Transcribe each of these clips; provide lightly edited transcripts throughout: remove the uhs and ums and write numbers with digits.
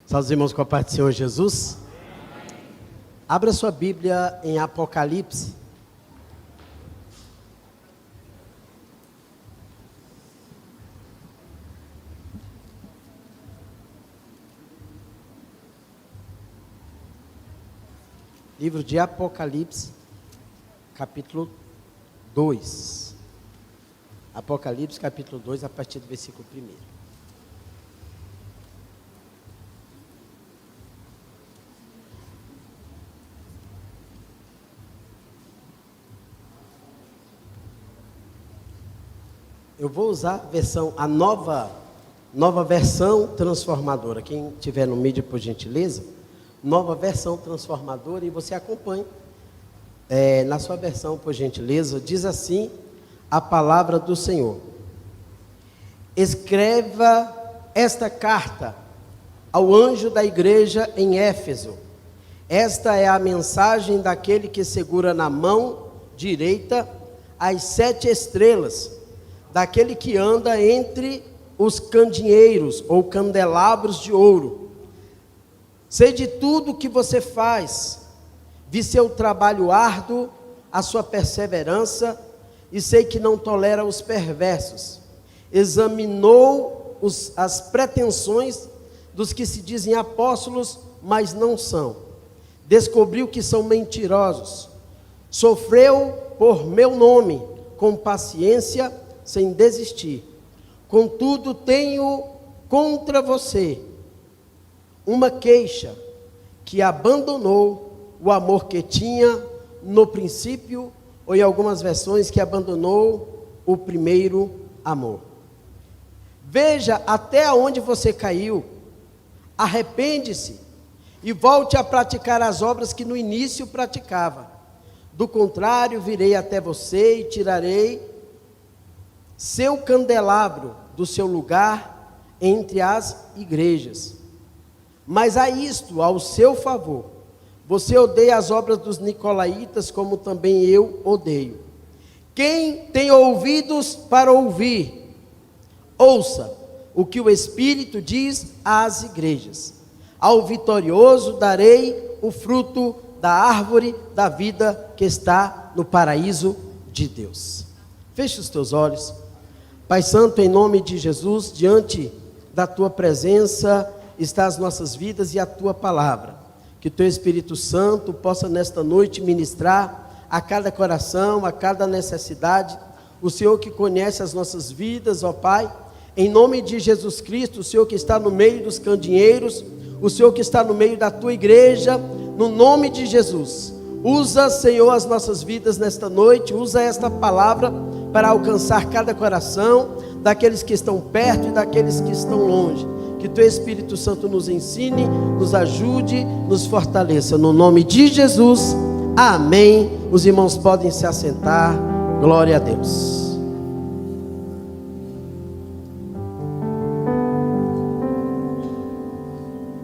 Salve os irmãos com a paz do Senhor Jesus. Abra sua Bíblia em Apocalipse. Livro de Apocalipse, capítulo 2. Apocalipse, capítulo 2, a partir do versículo 1. Eu vou usar a nova versão transformadora. Quem tiver no mídia, por gentileza, nova versão transformadora, e você acompanha na sua versão, por gentileza. Diz assim a palavra do Senhor: escreva esta carta ao anjo da igreja em Éfeso. Esta é a mensagem daquele que segura na mão direita as 7 estrelas, daquele que anda entre os candeeiros ou candelabros de ouro. Sei de tudo que você faz, vi seu trabalho árduo, a sua perseverança, e sei que não tolera os perversos. Examinou as pretensões dos que se dizem apóstolos, mas não são. Descobriu que são mentirosos. Sofreu por meu nome, com paciência, sem desistir. Contudo, tenho contra você uma queixa, que abandonou o amor que tinha no princípio, ou em algumas versões, que abandonou o primeiro amor. Veja até onde você caiu, arrepende-se e volte a praticar as obras que no início praticava. Do contrário, virei até você e tirarei seu candelabro do seu lugar entre as igrejas. Mas há isto ao seu favor: você odeia as obras dos nicolaítas, como também eu odeio. Quem tem ouvidos para ouvir, ouça o que o Espírito diz às igrejas. Ao vitorioso darei o fruto da árvore da vida que está no paraíso de Deus. Feche os teus olhos. Pai Santo, em nome de Jesus, diante da Tua presença está as nossas vidas e a Tua palavra. Que o Teu Espírito Santo possa nesta noite ministrar a cada coração, a cada necessidade. O Senhor que conhece as nossas vidas, ó Pai, em nome de Jesus Cristo, o Senhor que está no meio dos candeeiros, o Senhor que está no meio da Tua igreja, no nome de Jesus. Usa, Senhor, as nossas vidas nesta noite, usa esta palavra para alcançar cada coração, daqueles que estão perto e daqueles que estão longe. Que Teu Espírito Santo nos ensine, nos ajude, nos fortaleça. No nome de Jesus, amém. Os irmãos podem se assentar. Glória a Deus.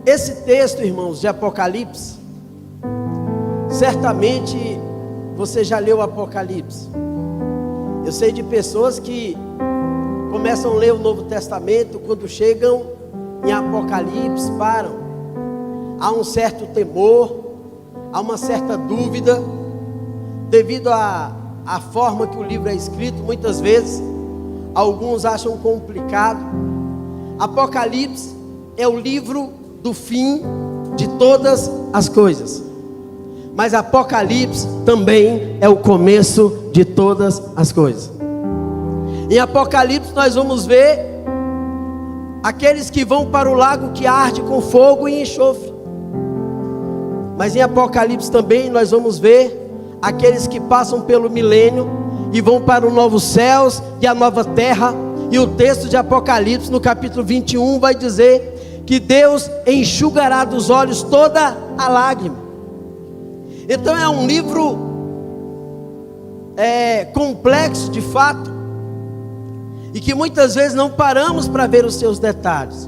Esse texto, irmãos, de Apocalipse, certamente você já leu o Apocalipse. Eu sei de pessoas que começam a ler o Novo Testamento, quando chegam em Apocalipse, param. Há um certo temor, há uma certa dúvida, devido à forma que o livro é escrito. Muitas vezes, alguns acham complicado. Apocalipse é o livro do fim de todas as coisas. Mas Apocalipse também é o começo de todas as coisas. Em Apocalipse nós vamos ver aqueles que vão para o lago que arde com fogo e enxofre. Mas em Apocalipse também nós vamos ver aqueles que passam pelo milênio e vão para os novos céus e a nova terra. E o texto de Apocalipse, no capítulo 21, vai dizer que Deus enxugará dos olhos toda a lágrima. Então é um livro complexo de fato, e que muitas vezes não paramos para ver os seus detalhes.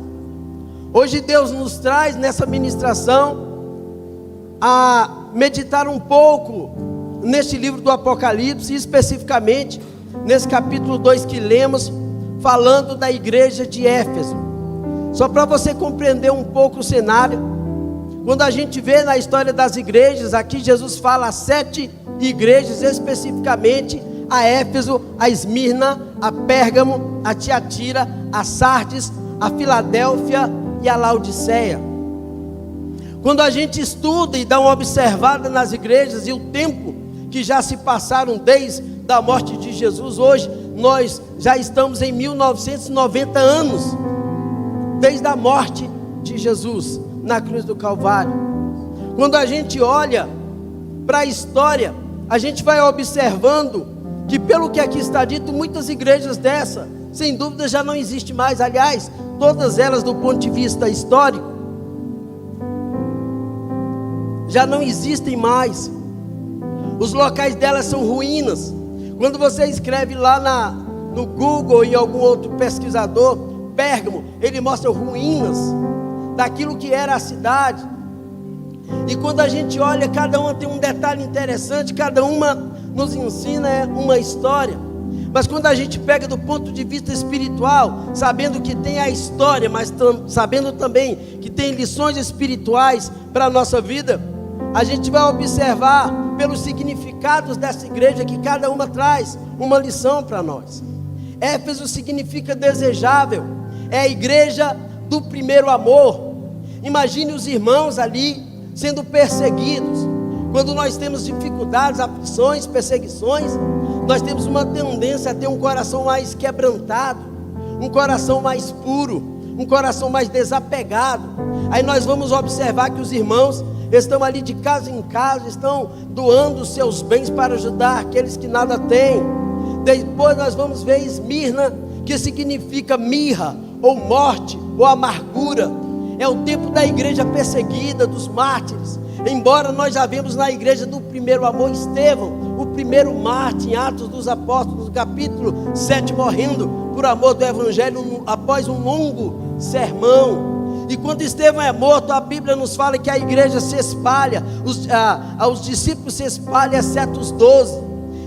Hoje Deus nos traz nessa ministração a meditar um pouco neste livro do Apocalipse, especificamente nesse capítulo 2 que lemos, falando da igreja de Éfeso. Só para você compreender um pouco o cenário, quando a gente vê na história das igrejas, aqui Jesus fala 7 igrejas especificamente: a Éfeso, a Esmirna, a Pérgamo, a Tiatira, a Sardes, a Filadélfia e a Laodiceia. Quando a gente estuda e dá uma observada nas igrejas e o tempo que já se passaram desde a morte de Jesus, hoje nós já estamos em 1990 anos desde a morte de Jesus na cruz do Calvário. Quando a gente olha para a história, a gente vai observando que, pelo que aqui está dito, muitas igrejas dessa, sem dúvida, já não existem mais. Aliás, todas elas, do ponto de vista histórico, já não existem mais. Os locais delas são ruínas. Quando você escreve lá no Google e algum outro pesquisador, Pérgamo, ele mostra ruínas daquilo que era a cidade. E quando a gente olha, cada uma tem um detalhe interessante, cada uma nos ensina uma história. Mas quando a gente pega do ponto de vista espiritual, sabendo que tem a história, mas sabendo também que tem lições espirituais para a nossa vida, a gente vai observar pelos significados dessa igreja que cada uma traz uma lição para nós. Éfeso significa desejável, é a igreja do primeiro amor. Imagine os irmãos ali sendo perseguidos. Quando nós temos dificuldades, aflições, perseguições, nós temos uma tendência a ter um coração mais quebrantado, um coração mais puro, um coração mais desapegado. Aí nós vamos observar que os irmãos estão ali de casa em casa, estão doando os seus bens para ajudar aqueles que nada têm. Depois nós vamos ver Esmirna, que significa mirra, ou morte, ou amargura. É o tempo da igreja perseguida, dos mártires. Embora nós já vemos na igreja do primeiro amor Estevão, o primeiro mártir, em Atos dos Apóstolos, capítulo 7, morrendo por amor do Evangelho após um longo sermão. E quando Estevão é morto, a Bíblia nos fala que a igreja se espalha, os discípulos se espalham, exceto os 12,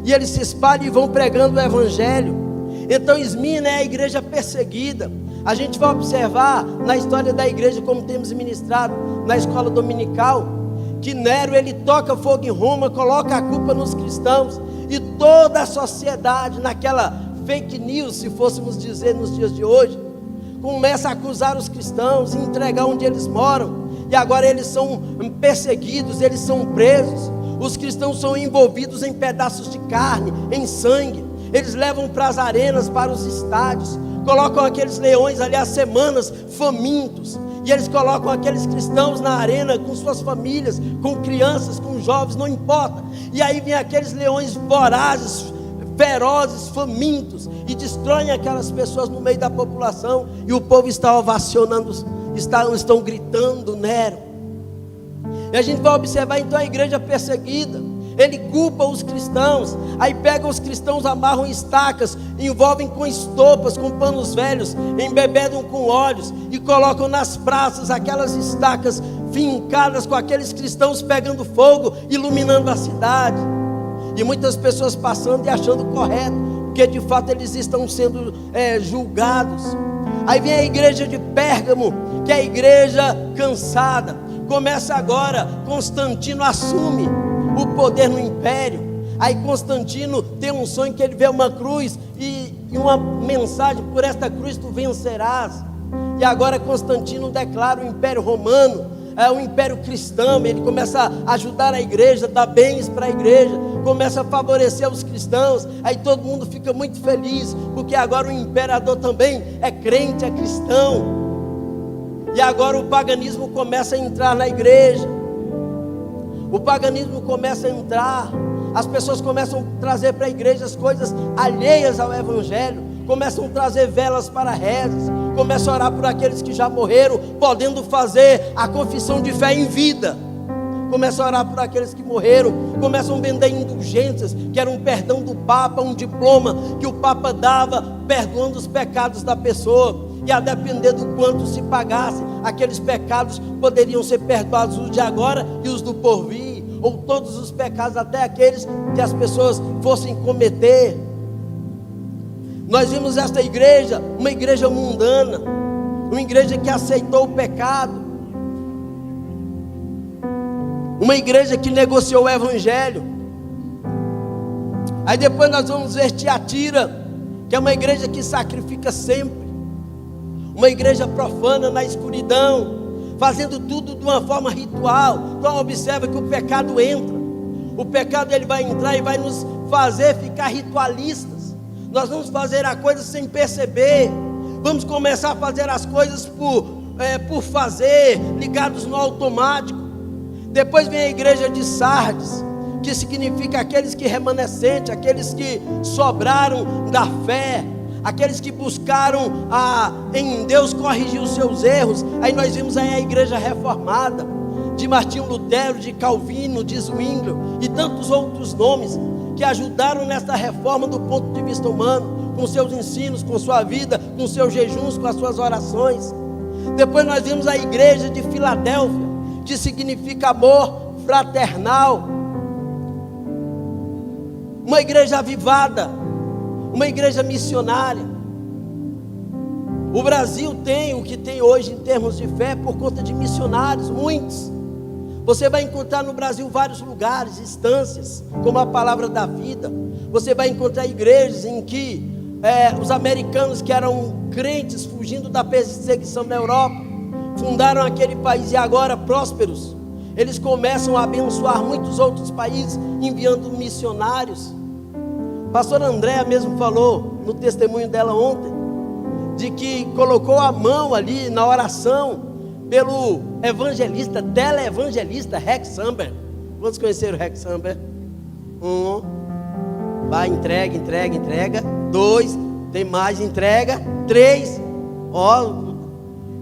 e eles se espalham e vão pregando o Evangelho. Então Esmirna é a igreja perseguida. A gente vai observar na história da igreja, como temos ministrado na escola dominical, que Nero, ele toca fogo em Roma, coloca a culpa nos cristãos, e toda a sociedade, naquela fake news, se fôssemos dizer nos dias de hoje, começa a acusar os cristãos, entregar onde eles moram, e agora eles são perseguidos, eles são presos. Os cristãos são envolvidos em pedaços de carne, em sangue. Eles levam para as arenas, para os estádios, colocam aqueles leões ali há semanas, famintos, e eles colocam aqueles cristãos na arena com suas famílias, com crianças, com jovens, não importa. E aí vem aqueles leões vorazes, ferozes, famintos, e destroem aquelas pessoas no meio da população, e o povo está ovacionando, estão gritando Nero. E a gente vai observar então a igreja perseguida. Ele culpa os cristãos, aí pegam os cristãos, amarram estacas, envolvem com estopas, com panos velhos, embebedam com óleos e colocam nas praças aquelas estacas fincadas com aqueles cristãos pegando fogo, iluminando a cidade. E muitas pessoas passando e achando correto, porque de fato eles estão sendo julgados. Aí vem a igreja de Pérgamo, que é a igreja cansada. Começa agora, Constantino assume o poder no império. Aí Constantino tem um sonho que ele vê uma cruz e uma mensagem: por esta cruz tu vencerás. E agora Constantino declara o império romano, o império cristão. Ele começa a ajudar a igreja, dá bens para a igreja, começa a favorecer os cristãos. Aí todo mundo fica muito feliz, porque agora o imperador também é crente, é cristão. E agora o paganismo começa a entrar na igreja. O paganismo começa a entrar. As pessoas começam a trazer para a igreja as coisas alheias ao evangelho. Começam a trazer velas para rezas. Começam a orar por aqueles que já morreram, podendo fazer a confissão de fé em vida. Começam a orar por aqueles que morreram. Começam a vender indulgências, que era um perdão do Papa, um diploma que o Papa dava, perdoando os pecados da pessoa. E a depender do quanto se pagasse, aqueles pecados poderiam ser perdoados, os de agora e os do porvir, ou todos os pecados, até aqueles que as pessoas fossem cometer. Nós vimos esta igreja, uma igreja mundana, uma igreja que aceitou o pecado, uma igreja que negociou o evangelho. Aí depois nós vamos ver Tiatira, que é uma igreja que sacrifica sempre, uma igreja profana na escuridão, fazendo tudo de uma forma ritual. Então observa que o pecado entra, o pecado ele vai entrar e vai nos fazer ficar ritualistas. Nós vamos fazer a coisa sem perceber, vamos começar a fazer as coisas por fazer, ligados no automático. Depois vem a igreja de Sardes, que significa aqueles que remanescentes, aqueles que sobraram da fé, aqueles que buscaram em Deus corrigir os seus erros. Aí nós vimos aí a igreja reformada, de Martinho Lutero, de Calvino, de Zwinglio e tantos outros nomes, que ajudaram nessa reforma do ponto de vista humano, com seus ensinos, com sua vida, com seus jejuns, com as suas orações. Depois nós vimos a igreja de Filadélfia, que significa amor fraternal, uma igreja avivada, uma igreja missionária. O Brasil tem o que tem hoje em termos de fé por conta de missionários, muitos. Você vai encontrar no Brasil vários lugares, instâncias, como a Palavra da Vida. Você vai encontrar igrejas em que os americanos que eram crentes, fugindo da perseguição na Europa, fundaram aquele país e agora prósperos, eles começam a abençoar muitos outros países, enviando missionários. Pastor Andréa mesmo falou no testemunho dela ontem, de que colocou a mão ali na oração pelo evangelista, teleevangelista Rex Samber. Quantos conheceram o Rex Samber? 1, vai, entrega. 2, tem mais, entrega. 3,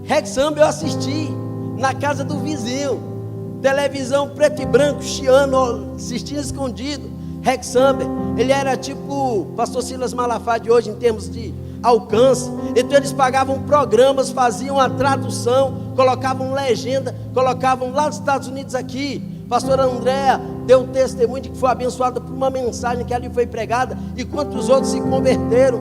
Rex Samber eu assisti na casa do vizinho, televisão preto e branco, chiano, assistindo escondido. Rex Samber, ele era tipo o pastor Silas Malafaia hoje em termos de alcance. Então eles pagavam programas, faziam a tradução, colocavam legenda, colocavam lá dos Estados Unidos aqui. Pastor Andréa deu testemunho de que foi abençoada por uma mensagem que ali foi pregada, e quantos outros se converteram.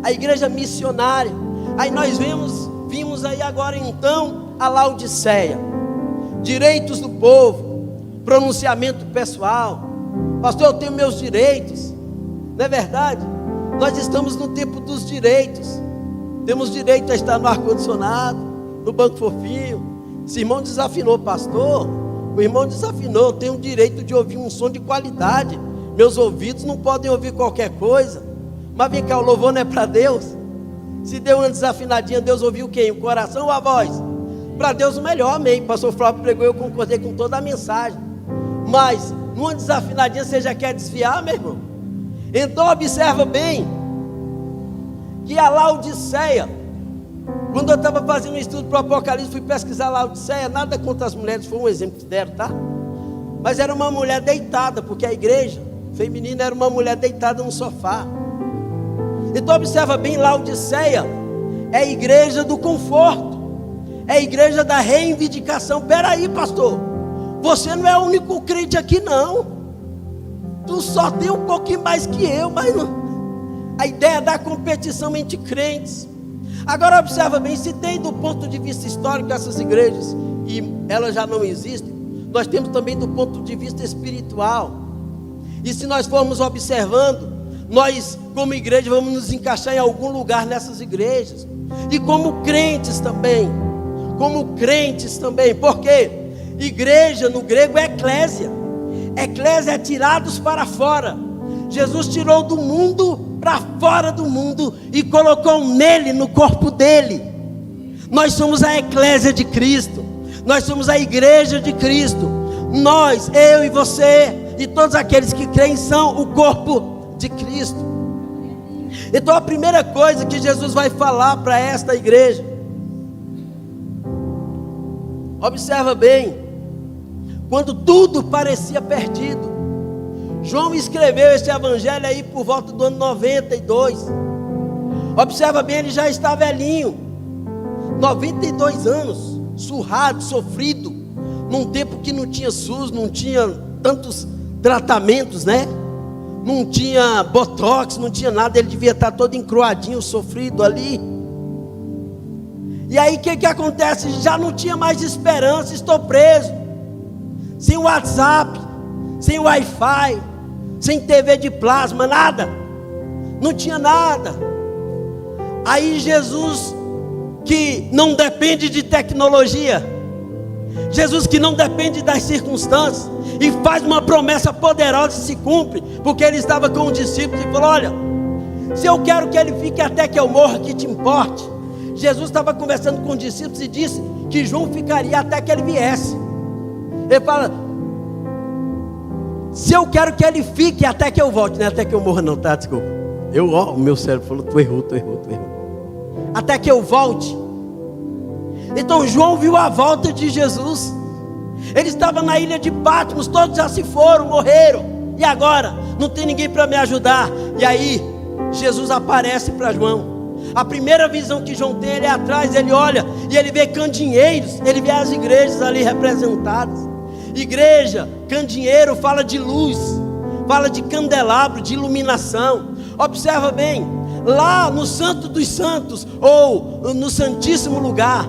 A igreja missionária. Aí nós vimos aí agora então a Laodiceia, direitos do povo, pronunciamento pessoal. Pastor, eu tenho meus direitos, não é verdade? Nós estamos no tempo dos direitos. Temos direito a estar no ar-condicionado, no banco fofinho. Esse irmão desafinou, pastor, o irmão desafinou. Eu tenho o direito de ouvir um som de qualidade. Meus ouvidos não podem ouvir qualquer coisa. Mas vem cá, o louvor não é para Deus? Se deu uma desafinadinha, Deus ouviu quem? O coração ou a voz? Para Deus o melhor, amém. Pastor Flávio pregou, eu concordei com toda a mensagem. Mas numa desafinadinha você já quer desviar, meu irmão? Então observa bem que a Laodiceia, quando eu estava fazendo um estudo para o Apocalipse, fui pesquisar a Laodiceia. Nada contra as mulheres, foi um exemplo que deram, tá? Mas era uma mulher deitada, porque a igreja feminina era uma mulher deitada no sofá. Então observa bem, Laodiceia é a igreja do conforto, é a igreja da reivindicação. Peraí, pastor, você não é o único crente aqui não, tu só tem um pouquinho mais que eu, mas não. A ideia da competição entre crentes. Agora observa bem, se tem do ponto de vista histórico essas igrejas, e elas já não existem, nós temos também do ponto de vista espiritual. E se nós formos observando, nós como igreja vamos nos encaixar em algum lugar nessas igrejas. E como crentes também, porque igreja no grego é eclésia. Eclésia é tirados para fora. Jesus tirou do mundo para fora do mundo e colocou nele, no corpo dele. Nós somos a eclésia de Cristo, nós somos a igreja de Cristo. Nós, eu e você e todos aqueles que creem são o corpo de Cristo. Então a primeira coisa que Jesus vai falar para esta igreja, observa bem, quando tudo parecia perdido. João escreveu esse evangelho aí por volta do ano 92. Observa bem, ele já está velhinho, 92 anos, surrado, sofrido, num tempo que não tinha SUS, não tinha tantos tratamentos, né? Não tinha botox, não tinha nada. Ele devia estar todo encruadinho, sofrido ali. E aí o que acontece? Já não tinha mais esperança, estou preso, sem WhatsApp, sem Wi-Fi, sem TV de plasma, nada, não tinha nada. Aí Jesus, que não depende de tecnologia, Jesus que não depende das circunstâncias, e faz uma promessa poderosa e se cumpre, porque ele estava com os discípulos e falou: olha, se eu quero que ele fique até que eu morra, que te importe. Jesus estava conversando com os discípulos e disse que João ficaria até que ele viesse. Ele fala: se eu quero que ele fique até que eu volte, não é até que eu morra não, tá? Desculpa. O meu cérebro falou: tu errou. Até que eu volte. Então João viu a volta de Jesus. Ele estava na ilha de Patmos, todos já se foram, morreram. E agora? Não tem ninguém para me ajudar. E aí Jesus aparece para João. A primeira visão que João tem, ele é atrás, ele olha e ele vê candeeiros, ele vê as igrejas ali representadas. Igreja, candeeiro fala de luz, fala de candelabro, de iluminação. Observa bem, lá no Santo dos Santos, ou no Santíssimo Lugar,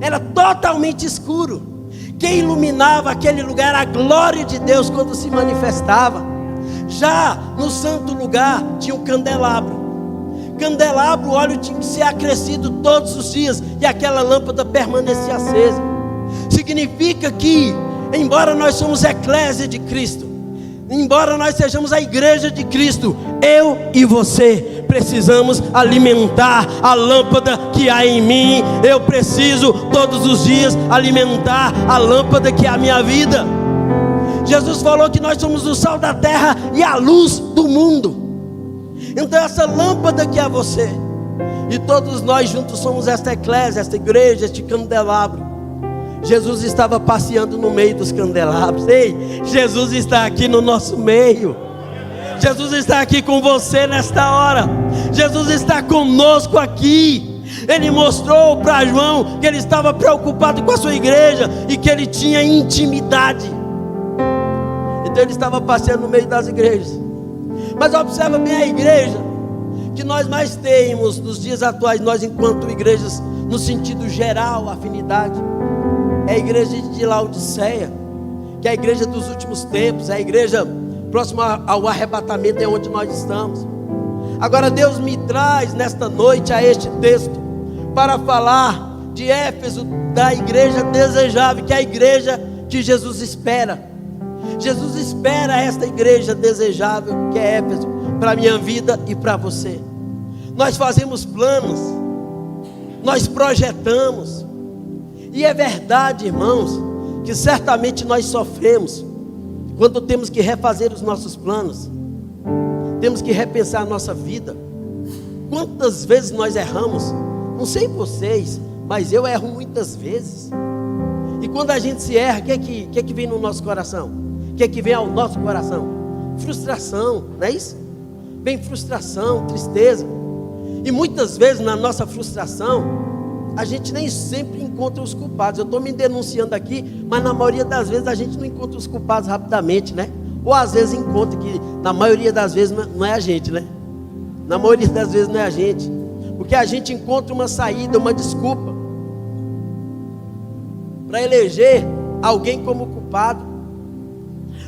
era totalmente escuro. Quem iluminava aquele lugar era a glória de Deus quando se manifestava. Já no Santo Lugar tinha um candelabro. Candelabro, o óleo tinha que ser acrescido todos os dias, e aquela lâmpada permanecia acesa. Significa que, embora nós somos a eclésia de Cristo, embora nós sejamos a igreja de Cristo, eu e você precisamos alimentar a lâmpada que há em mim. Eu preciso todos os dias alimentar a lâmpada que é a minha vida. Jesus falou que nós somos o sal da terra e a luz do mundo. Então essa lâmpada que é você, e todos nós juntos somos esta eclésia, esta igreja, este candelabro. Jesus estava passeando no meio dos candelabros. Ei, Jesus está aqui no nosso meio. Jesus está aqui com você nesta hora. Jesus está conosco aqui. Ele mostrou para João que ele estava preocupado com a sua igreja e que ele tinha intimidade. Então ele estava passeando no meio das igrejas. Mas observa bem a igreja que nós mais temos nos dias atuais, nós enquanto igrejas no sentido geral, afinidade, é a igreja de Laodiceia, que é a igreja dos últimos tempos, é a igreja próxima ao arrebatamento, é onde nós estamos. Agora Deus me traz nesta noite a este texto para falar de Éfeso, da igreja desejável, que é a igreja que Jesus espera. Jesus espera esta igreja desejável, que é Éfeso, para a minha vida e para você. Nós fazemos planos, nós projetamos, e é verdade, irmãos, que certamente nós sofremos quando temos que refazer os nossos planos, temos que repensar a nossa vida. Quantas vezes nós erramos? Não sei vocês, mas eu erro muitas vezes. E quando a gente se erra, o que é que vem no nosso coração? O que é que vem ao nosso coração? Frustração, não é isso? Vem frustração, tristeza. E muitas vezes na nossa frustração, a gente nem sempre encontra os culpados. Eu estou me denunciando aqui, mas na maioria das vezes a gente não encontra os culpados rapidamente, né? Ou às vezes encontra, que na maioria das vezes não é a gente, né? Na maioria das vezes não é a gente, porque a gente encontra uma saída, uma desculpa para eleger alguém como culpado.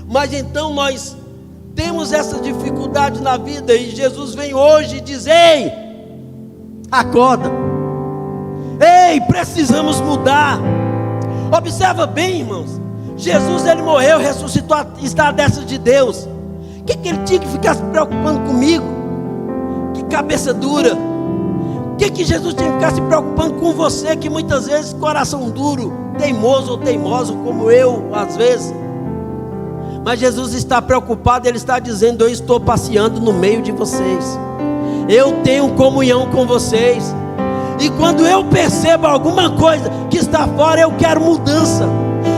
Mas então nós temos essa dificuldade na vida, e Jesus vem hoje e diz: ei, acorda, ei, precisamos mudar. Observa bem, irmãos, Jesus, ele morreu, ressuscitou, está à destra de Deus. O que ele tinha que ficar se preocupando comigo? Que cabeça dura. O que Jesus tinha que ficar se preocupando com você, que muitas vezes coração duro, teimoso ou teimoso como eu às vezes. Mas Jesus está preocupado, ele está dizendo: eu estou passeando no meio de vocês, eu tenho comunhão com vocês, e quando eu percebo alguma coisa que está fora, eu quero mudança,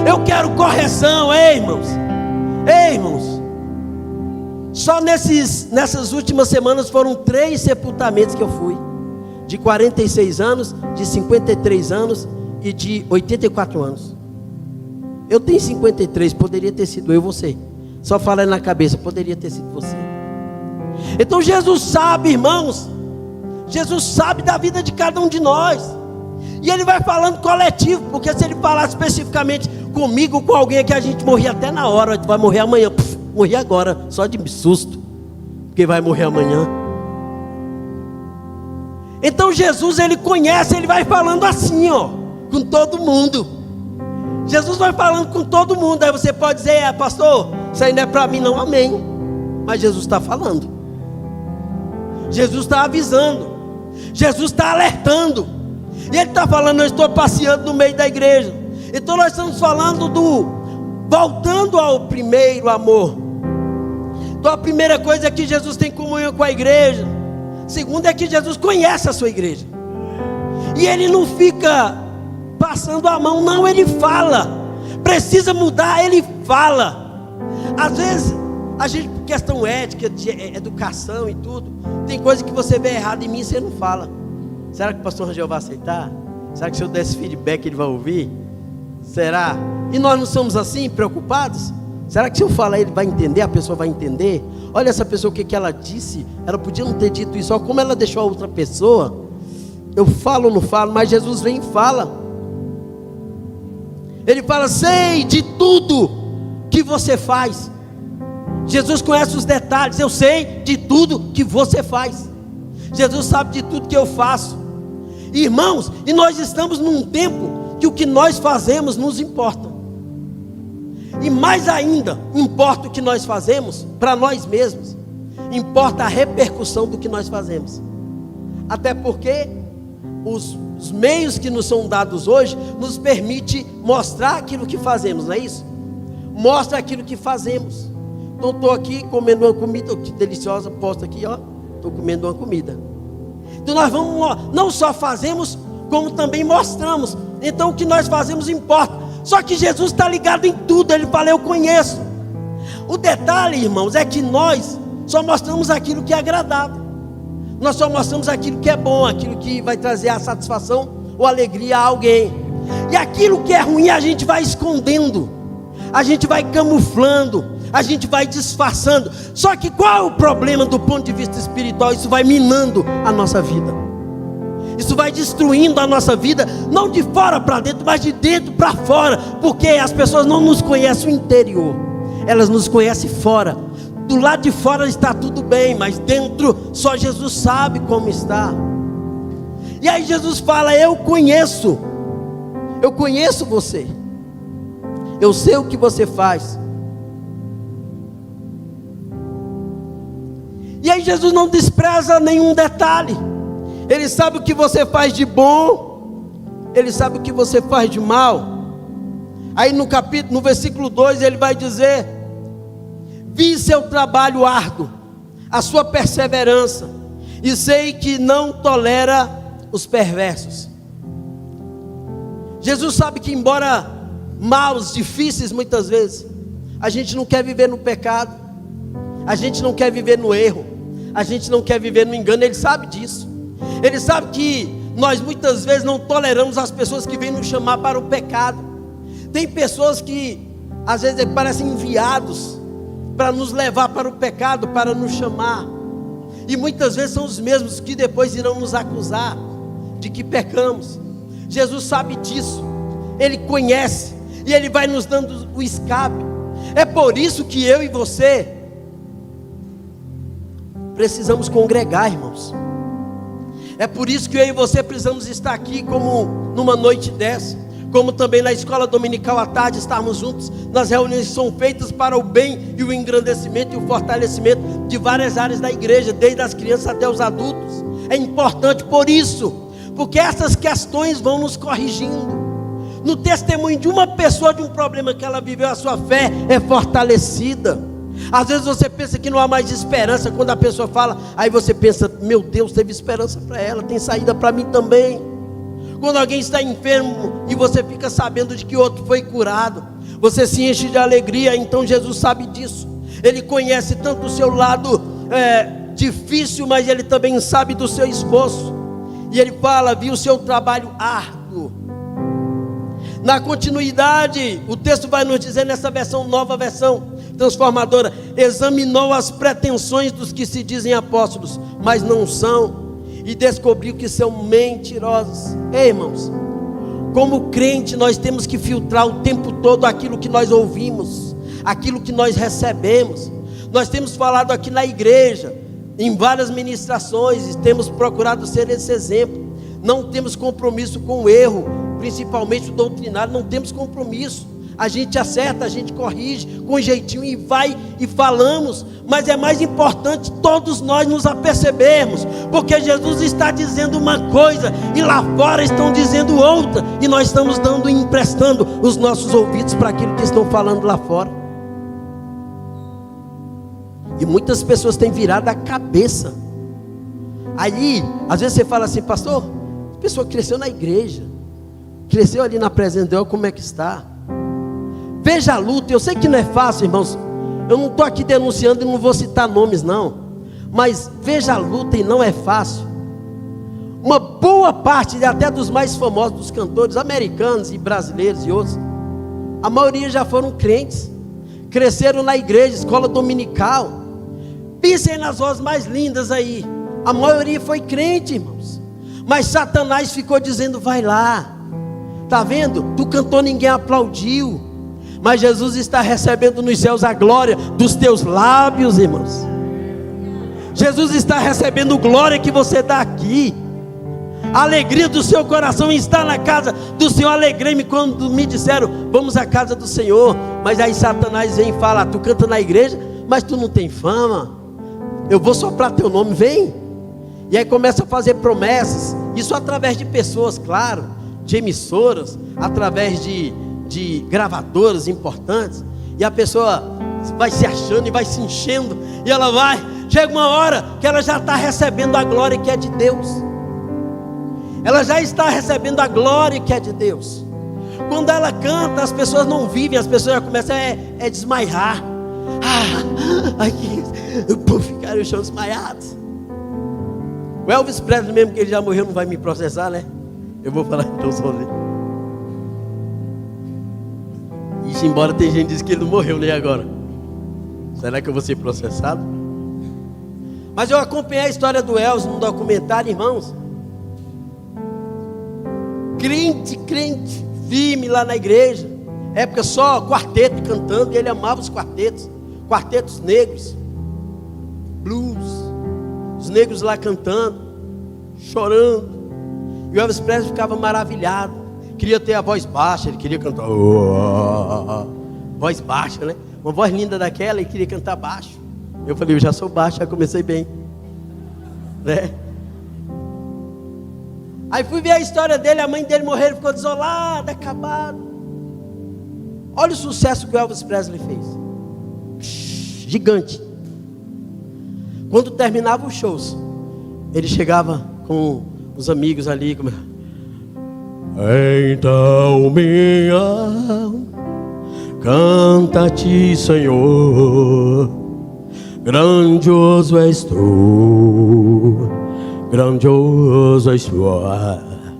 eu quero correção. Ei, irmãos, só nessas últimas semanas foram 3 sepultamentos que eu fui, de 46 anos, de 53 anos e de 84 anos. Eu tenho 53, poderia ter sido eu, você. Só falando na cabeça, poderia ter sido você. Então Jesus sabe, irmãos, Jesus sabe da vida de cada um de nós, E ele vai falando coletivo, porque se ele falar especificamente comigo, com alguém aqui, a gente morria até na hora. A gente vai morrer amanhã. Morri agora, só de susto, porque vai morrer amanhã. Então Jesus, ele conhece, ele vai falando assim, ó, com todo mundo. Jesus vai falando com todo mundo. Aí você pode dizer: pastor, isso aí não é para mim não, amém. Mas Jesus está falando, Jesus está avisando, Jesus está alertando. E ele está falando: eu estou passeando no meio da igreja. Então nós estamos falando voltando ao primeiro amor. Então a primeira coisa é que Jesus tem comunhão com a igreja. Segunda é que Jesus conhece a sua igreja. E ele não fica passando a mão, não, ele fala. Precisa mudar, ele fala. Às vezes a gente, por questão ética, de educação e tudo, tem coisa que você vê errado em mim e você não fala. Será que o pastor Rangel vai aceitar? Será que se eu der esse feedback ele vai ouvir? Será? E nós não somos assim, preocupados? Será que se eu falar ele vai entender, a pessoa vai entender? Olha essa pessoa, o que ela disse. Ela podia não ter dito isso, olha como ela deixou a outra pessoa. Eu falo ou não falo? Mas Jesus vem e fala. Ele fala: sei de tudo que você faz. Jesus conhece os detalhes. Eu sei de tudo que você faz. Jesus sabe de tudo que eu faço. Irmãos, e nós estamos num tempo que o que nós fazemos nos importa. E mais ainda, importa o que nós fazemos para nós mesmos. Importa a repercussão do que nós fazemos. Até porque os meios que nos são dados hoje nos permite mostrar aquilo que fazemos, não é isso? Mostra aquilo que fazemos. Então estou aqui comendo uma comida, que deliciosa, posto aqui, ó. Estou comendo uma comida. Então nós vamos, não só fazemos, como também mostramos. Então o que nós fazemos importa. Só que Jesus está ligado em tudo. Ele fala: eu conheço. O detalhe, irmãos, é que nós só mostramos aquilo que é agradável. Nós só mostramos aquilo que é bom, aquilo que vai trazer a satisfação ou alegria a alguém. E aquilo que é ruim a gente vai escondendo, a gente vai camuflando, a gente vai disfarçando. Só que qual é o problema do ponto de vista espiritual? Isso vai minando a nossa vida. Isso vai destruindo a nossa vida, não de fora para dentro, mas de dentro para fora. Porque as pessoas não nos conhecem o interior, elas nos conhecem fora. Do lado de fora está tudo bem, mas dentro só Jesus sabe como está. E aí Jesus fala: eu conheço você, eu sei o que você faz. E aí Jesus não despreza nenhum detalhe. Ele sabe o que você faz de bom, ele sabe o que você faz de mal. Aí no versículo 2 ele vai dizer: vi seu trabalho árduo, a sua perseverança, e sei que não tolera os perversos. Jesus sabe que, embora maus, difíceis muitas vezes, a gente não quer viver no pecado, a gente não quer viver no erro, a gente não quer viver no engano. Ele sabe disso. Ele sabe que nós muitas vezes não toleramos as pessoas que vêm nos chamar para o pecado. Tem pessoas que às vezes parecem enviados para nos levar para o pecado, para nos chamar. E muitas vezes são os mesmos que depois irão nos acusar de que pecamos. Jesus sabe disso, Ele conhece, e Ele vai nos dando o escape. É por isso que eu e você precisamos congregar, irmãos. É por isso que eu e você precisamos estar aqui, como numa noite dessa, como também na escola dominical à tarde, estarmos juntos nas reuniões que são feitas para o bem e o engrandecimento e o fortalecimento de várias áreas da igreja, desde as crianças até os adultos. É importante por isso, porque essas questões vão nos corrigindo. No testemunho de uma pessoa, de um problema que ela viveu, a sua fé é fortalecida. Às vezes você pensa que não há mais esperança. Quando a pessoa fala, aí você pensa: meu Deus, teve esperança para ela, tem saída para mim também. Quando alguém está enfermo e você fica sabendo de que outro foi curado, você se enche de alegria. Então Jesus sabe disso. Ele conhece tanto o seu lado difícil, mas Ele também sabe do seu esforço. E Ele fala: vi o seu trabalho árduo. Na continuidade, o texto vai nos dizer, nessa versão, nova versão transformadora: examinou as pretensões dos que se dizem apóstolos, mas não são, e descobriu que são mentirosos. Ei, irmãos, Como crente, nós temos que filtrar o tempo todo aquilo que nós ouvimos, aquilo que nós recebemos. Nós temos falado aqui na igreja, em várias ministrações, e temos procurado ser esse exemplo. Não temos compromisso com o erro, principalmente o doutrinário, não temos compromisso. A gente acerta, a gente corrige com jeitinho e vai e falamos, mas é mais importante todos nós nos apercebermos, porque Jesus está dizendo uma coisa e lá fora estão dizendo outra, e nós estamos dando e emprestando os nossos ouvidos para aquilo que estão falando lá fora. E muitas pessoas têm virado a cabeça. Aí, às vezes você fala assim: pastor, a pessoa cresceu na igreja, cresceu ali na presença de Deus, como é que está? Veja a luta. Eu sei que não é fácil, irmãos. Eu não estou aqui denunciando e não vou citar nomes não, mas veja a luta, e não é fácil. Uma boa parte até dos mais famosos, dos cantores americanos e brasileiros e outros, a maioria já foram crentes, cresceram na igreja, escola dominical. Pensem nas vozes mais lindas aí, a maioria foi crente, irmãos. Mas Satanás ficou dizendo: vai lá, tá vendo? Tu cantou, ninguém aplaudiu, mas Jesus está recebendo nos céus a glória dos teus lábios, irmãos. Jesus está recebendo glória que você dá aqui. A alegria do seu coração está na casa do Senhor. Alegrei-me quando me disseram: vamos à casa do Senhor. Mas aí Satanás vem e fala: tu canta na igreja, mas tu não tem fama. Eu vou soprar teu nome, vem. E aí começa a fazer promessas. Isso através de pessoas, claro, de emissoras, através de gravadoras importantes. E a pessoa vai se achando e vai se enchendo, e ela vai, chega uma hora que ela já está recebendo a glória que é de Deus. Ela já está recebendo a glória que é de Deus. Quando ela canta, as pessoas não vivem, as pessoas já começam a desmaiar. Aqui, o povo fica no chão desmaiados. O Elvis Presley, mesmo que ele já morreu, não vai me processar, né? Eu vou falar então só dele. Isso, embora tem gente que diz que ele não morreu nem agora. Será que eu vou ser processado? Mas eu acompanhei a história do Elvis num documentário, irmãos. Crente, firme lá na igreja. Época só quarteto cantando, e ele amava os quartetos. Quartetos negros, blues, os negros lá cantando, chorando. E o Elvis Presley ficava maravilhado. Queria ter a voz baixa, ele queria cantar voz baixa, né? Uma voz linda daquela, e queria cantar baixo. Eu falei: eu já sou baixo, já comecei bem, né? Aí fui ver a história dele. A mãe dele morreu, ele ficou desolado, acabado. Olha o sucesso que o Elvis Presley fez, gigante. Quando terminava os shows, ele chegava com os amigos ali, então minha alma canta-te, Senhor, grandioso és tu, grandioso és tu.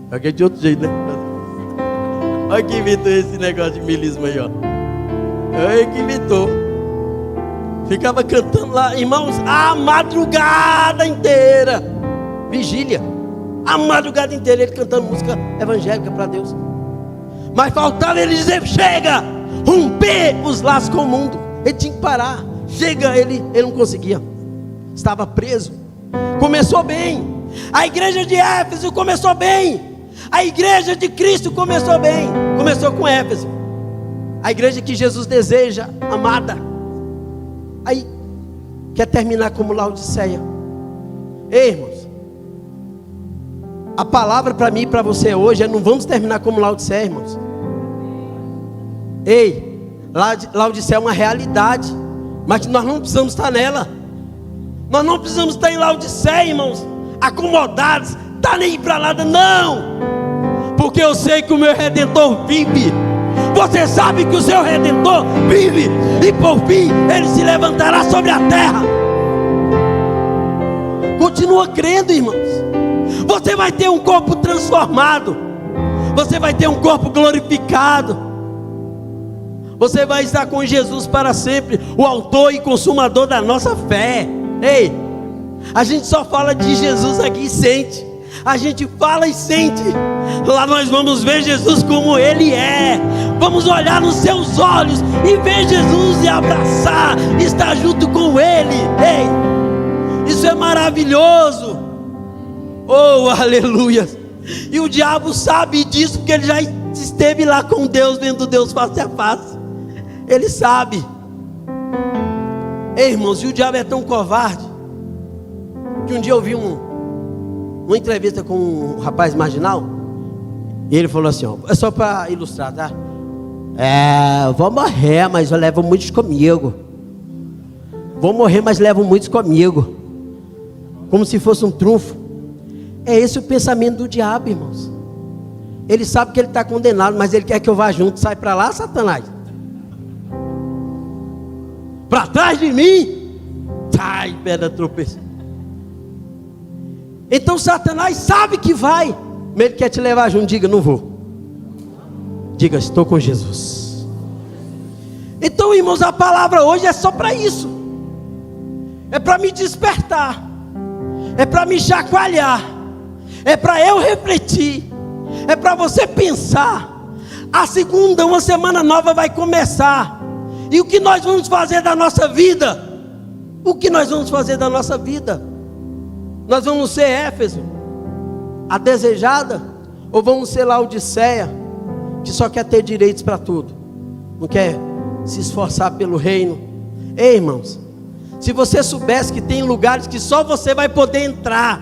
Aqui é de outro jeito, né? Olha que inventou esse negócio de milismo aí, ó. Olha que inventou. Ficava cantando lá, irmãos, a madrugada inteira, vigília, a madrugada inteira ele cantando música evangélica para Deus. Mas faltava ele dizer: chega, romper os laços com o mundo. Ele tinha que parar. Chega, ele não conseguia, estava preso. Começou bem, a igreja de Éfeso começou bem, a igreja de Cristo começou bem. Começou com Éfeso, a igreja que Jesus deseja, amada. Aí quer terminar como Laodiceia. Ei, irmãos, a palavra para mim e para você hoje é: não vamos terminar como Laodiceia, irmãos. Ei, Laodiceia é uma realidade, mas nós não precisamos estar nela. Nós não precisamos estar em Laodiceia, irmãos, acomodados, tá nem para nada, não. Porque eu sei que o meu Redentor vive. Você sabe que o seu Redentor vive, e por fim ele se levantará sobre a terra. Continua crendo, irmãos. Você vai ter um corpo transformado, você vai ter um corpo glorificado, você vai estar com Jesus para sempre, o autor e consumador da nossa fé. Ei, a gente só fala de Jesus aqui e sente. a gente fala e sente. Lá nós vamos ver Jesus como Ele é. Vamos olhar nos seus olhos e ver Jesus e abraçar, estar junto com Ele. Ei, isso é maravilhoso. Oh, aleluia. E o diabo sabe disso, porque ele já esteve lá com Deus, vendo Deus face a face. Ele sabe. Ei, irmãos, e o diabo é tão covarde que um dia eu vi uma entrevista com um rapaz marginal, e ele falou assim, ó, é só para ilustrar, tá? Eu vou morrer, mas eu levo muitos comigo. Vou morrer, mas levo muitos comigo. Como se fosse um trunfo. É esse o pensamento do diabo, irmãos. Ele sabe que ele está condenado, mas ele quer que eu vá junto. Sai para lá, Satanás. Para trás de mim. Sai, pedra tropeça. Então Satanás sabe que vai, mas ele quer te levar junto. Diga, não vou. Diga, estou com Jesus. Então, irmãos, a palavra hoje é só para isso. É para me despertar. É para me chacoalhar. É para eu refletir. É para você pensar. A segunda, uma semana nova vai começar. E o que nós vamos fazer da nossa vida? O que nós vamos fazer da nossa vida? Nós vamos ser Éfeso, a desejada? Ou vamos ser Laodiceia, que só quer ter direitos para tudo, não quer se esforçar pelo reino? Ei, irmãos, se você soubesse que tem lugares que só você vai poder entrar,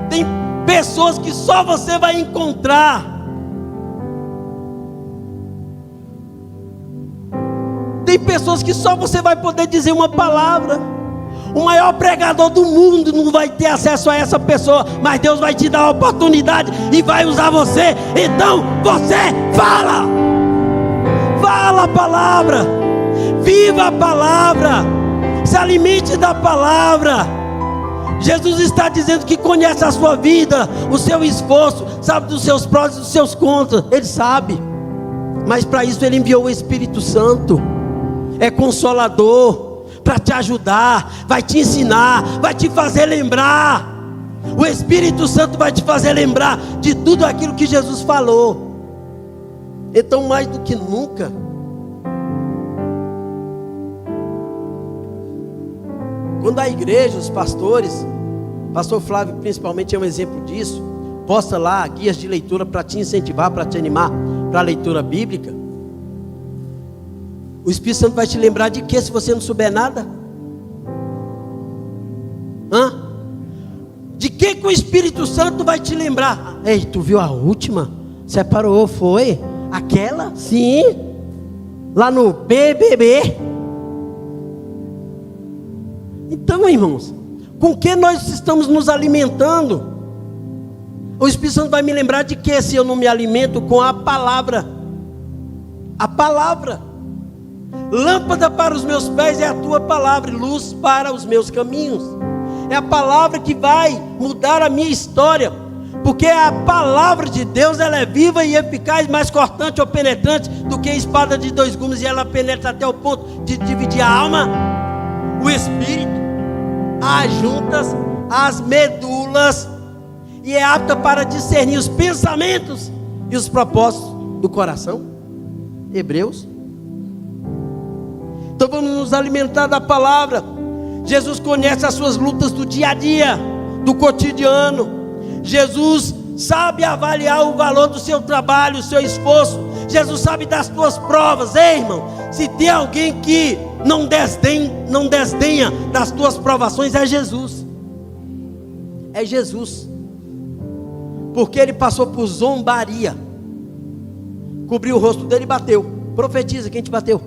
tem pessoas que só você vai encontrar, tem pessoas que só você vai poder dizer uma palavra. O maior pregador do mundo não vai ter acesso a essa pessoa, mas Deus vai te dar a oportunidade e vai usar você. Então você fala. Fala a palavra. Viva a palavra. Se alimente da palavra. Jesus está dizendo que conhece a sua vida, o seu esforço, sabe dos seus prós e dos seus contras. Ele sabe. Mas para isso Ele enviou o Espírito Santo. É consolador, para te ajudar, vai te ensinar, vai te fazer lembrar. O Espírito Santo vai te fazer lembrar de tudo aquilo que Jesus falou. Então, mais do que nunca, quando a igreja, os pastores, pastor Flávio principalmente é um exemplo disso, posta lá guias de leitura para te incentivar, para te animar para a leitura bíblica. O Espírito Santo vai te lembrar de que se você não souber nada? De que o Espírito Santo vai te lembrar? Ei, tu viu a última? Separou, foi? Aquela? Sim. Lá no BBB. Então, irmãos, com que nós estamos nos alimentando? O Espírito Santo vai me lembrar de que se eu não me alimento com a palavra? A palavra. Lâmpada para os meus pés é a tua palavra, luz para os meus caminhos. É a palavra que vai mudar a minha história, porque a palavra de Deus, ela é viva e eficaz, mais cortante ou penetrante do que a espada de dois gumes, e ela penetra até o ponto de dividir a alma, o espírito, as juntas, as medulas, e é apta para discernir os pensamentos e os propósitos do coração. Hebreus. Então vamos nos alimentar da palavra. Jesus conhece as suas lutas do dia a dia, do cotidiano. Jesus sabe avaliar o valor do seu trabalho, o seu esforço. Jesus sabe das tuas provas. Ei, irmão, se tem alguém que não desdenha das tuas provações, é Jesus. É Jesus. Porque Ele passou por zombaria, cobriu o rosto dele e bateu. Profetiza, quem te bateu?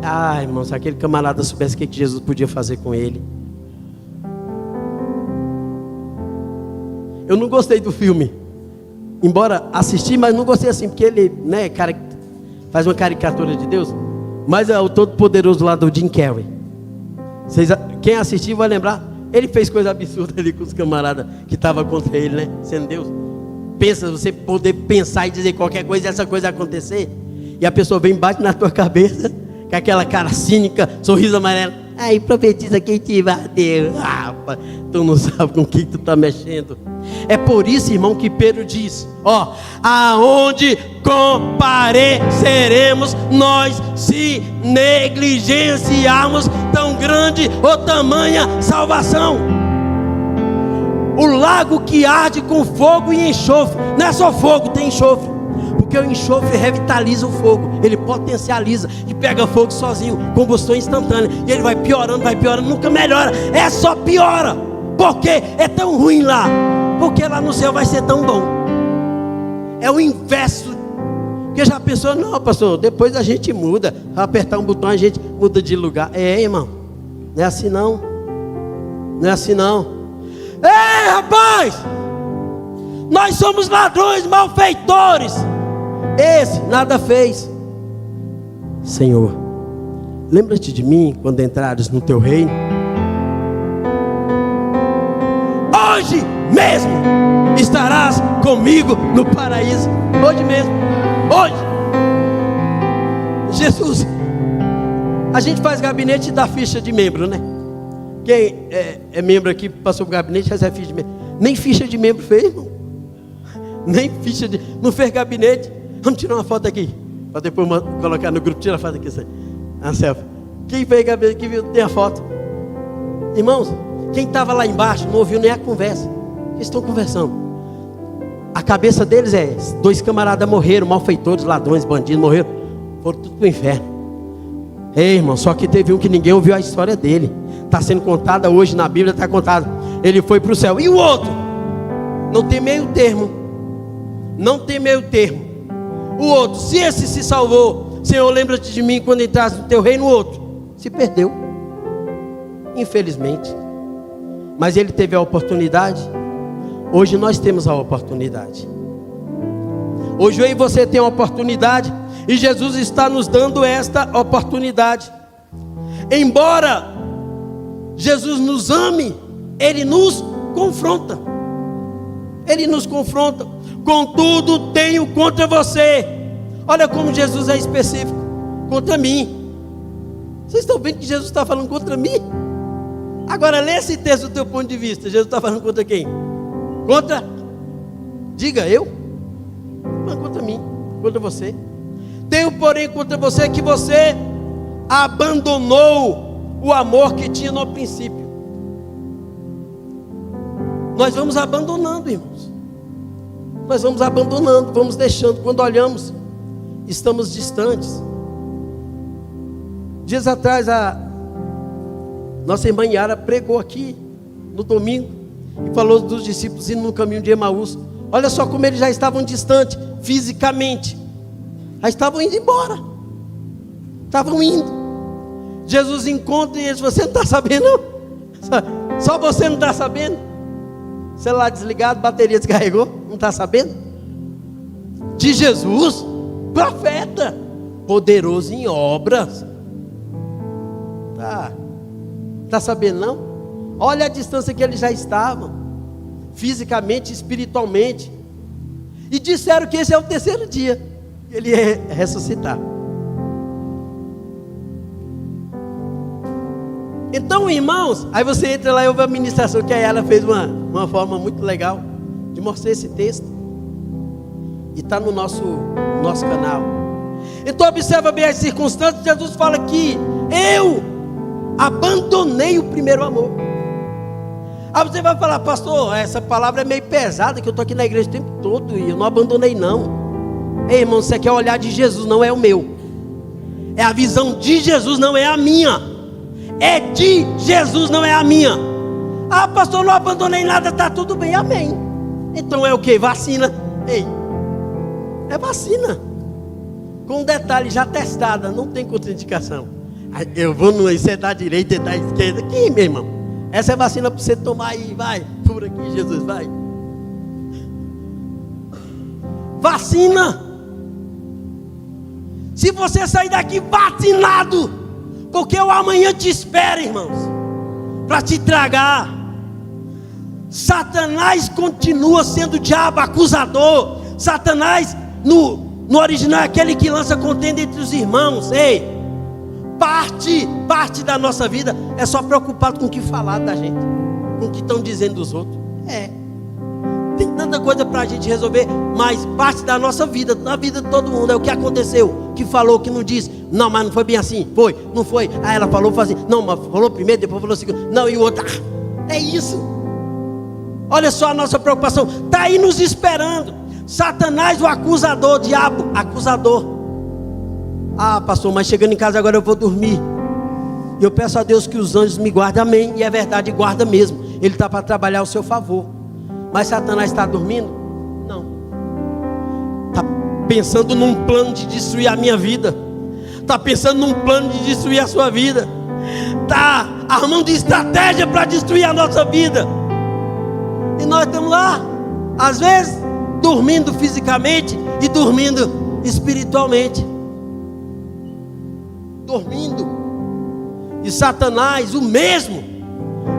Ah, irmão, se aquele camarada soubesse o que Jesus podia fazer com ele. Eu não gostei do filme, embora assisti, mas não gostei assim, porque ele, né, faz uma caricatura de Deus. Mas é o todo poderoso lá do Jim Carrey. Quem assistiu vai lembrar. Ele fez coisa absurda ali com os camaradas que estavam contra ele, né, sendo Deus. Pensa, você poder pensar e dizer qualquer coisa e essa coisa acontecer, e a pessoa vem e bate na tua cabeça com aquela cara cínica, sorriso amarelo. Aí profetiza quem te bateu. rapaz, tu não sabe com que tu está mexendo. É por isso, irmão, que Pedro diz: ó, aonde compareceremos nós se negligenciarmos tão grande ou tamanha salvação? O lago que arde com fogo e enxofre, não é só fogo, tem enxofre. Porque o enxofre revitaliza o fogo, ele potencializa e pega fogo sozinho, combustão instantânea, e ele vai piorando, nunca melhora, é só piora. Porque é tão ruim lá, porque lá no céu vai ser tão bom. É o inverso. Porque já pensou, não, pastor, depois a gente muda, apertar um botão a gente muda de lugar. É, irmão, não é assim não. Não é assim não. Ei, rapaz, nós somos ladrões, malfeitores. Esse nada fez. Senhor, lembra-te de mim quando entrares no teu reino. Hoje mesmo estarás comigo no paraíso. Hoje mesmo. Hoje. Jesus, a gente faz gabinete e dá ficha de membro, né? Quem é membro aqui, passou pro gabinete, recebe ficha de membro. Nem ficha de membro fez, irmão. Nem ficha de... Não fez gabinete. Vamos tirar uma foto aqui, para depois colocar no grupo. Tira a foto aqui, a selfie. Quem fez gabinete, que viu, tem a foto. Irmãos, quem estava lá embaixo não ouviu nem a conversa. Eles estão conversando. A cabeça deles é: 2 camaradas morreram, malfeitores, ladrões, bandidos, morreram. Foram tudo para o inferno. Ei, irmão, só que teve um que ninguém ouviu a história dele. Está sendo contada hoje na Bíblia, está contada. Ele foi para o céu. E o outro? Não tem meio termo. Não tem meio termo. O outro, se esse se salvou, Senhor, lembra-te de mim quando entrasse no teu reino. O outro se perdeu, infelizmente. Mas ele teve a oportunidade. Hoje nós temos a oportunidade. Hoje eu e você tem a oportunidade, e Jesus está nos dando esta oportunidade. Embora Jesus nos ame, Ele nos confronta. Ele nos confronta. Contudo, tenho contra você. Olha como Jesus é específico. Contra mim. Vocês estão vendo que Jesus está falando contra mim? Agora lê esse texto do teu ponto de vista. Jesus está falando contra quem? Contra? Diga eu. Não, contra mim. Contra você. Tenho porém contra você que você abandonou o amor que tinha no princípio. Nós vamos abandonando, irmãos. Nós vamos abandonando, vamos deixando. Quando olhamos, estamos distantes. Dias atrás, a nossa irmã Yara pregou aqui no domingo e falou dos discípulos indo no caminho de Emaús. Olha só como eles já estavam distantes fisicamente. Já estavam indo embora. Estavam indo. Jesus encontra e eles: você não está sabendo não? Só você não está sabendo? Celular desligado, bateria descarregou, não está sabendo? De Jesus, profeta, poderoso em obras. Tá sabendo não? Olha a distância que eles já estavam, fisicamente, espiritualmente. E disseram que esse é o 3º dia, ele ia ressuscitar. Então, irmãos, aí você entra lá e ouve a ministração que a ela fez uma forma muito legal de mostrar esse texto. E está no nosso canal. Então observa bem as circunstâncias. Jesus fala que eu abandonei o primeiro amor. Aí você vai falar: pastor, essa palavra é meio pesada, que eu estou aqui na igreja o tempo todo e eu não abandonei não. Ei, irmão, você quer olhar de Jesus, não é o meu. É a visão de Jesus, não é a minha. É de Jesus, não é a minha. Ah, pastor, não abandonei nada, está tudo bem, amém. Então é o que? Vacina. Ei, é vacina. Com um detalhe, já testada, não tem contraindicação. Eu vou no isso é da direita e da esquerda. Aqui, meu irmão, essa é vacina para você tomar aí, vai. Por aqui, Jesus, vai. Vacina. Se você sair daqui vacinado, porque o amanhã te espera, irmãos, para te tragar. Satanás continua sendo o diabo acusador. Satanás, no original, é aquele que lança contenda entre os irmãos. Ei, parte da nossa vida é só preocupado com o que falar da gente. com o que estão dizendo dos outros. Tem tanta coisa para a gente resolver, mas parte da nossa vida, da vida de todo mundo, é o que aconteceu, que falou, que não disse. Não, mas não foi bem assim, foi, não foi. Aí ela falou, foi assim, não, mas falou primeiro, depois falou segundo, não, e o outro, é isso. Olha só a nossa preocupação, está aí nos esperando. Satanás, o acusador, o diabo, acusador. Pastor, mas chegando em casa agora eu vou dormir. E eu peço a Deus que os anjos me guardem, amém. E é verdade, guarda mesmo. Ele está para trabalhar ao seu favor. Mas Satanás está dormindo? Não. Está pensando num plano de destruir a minha vida. Está pensando num plano de destruir a sua vida. Está armando estratégia para destruir a nossa vida. E nós estamos lá, às vezes, dormindo fisicamente e dormindo espiritualmente. Dormindo. E Satanás, o mesmo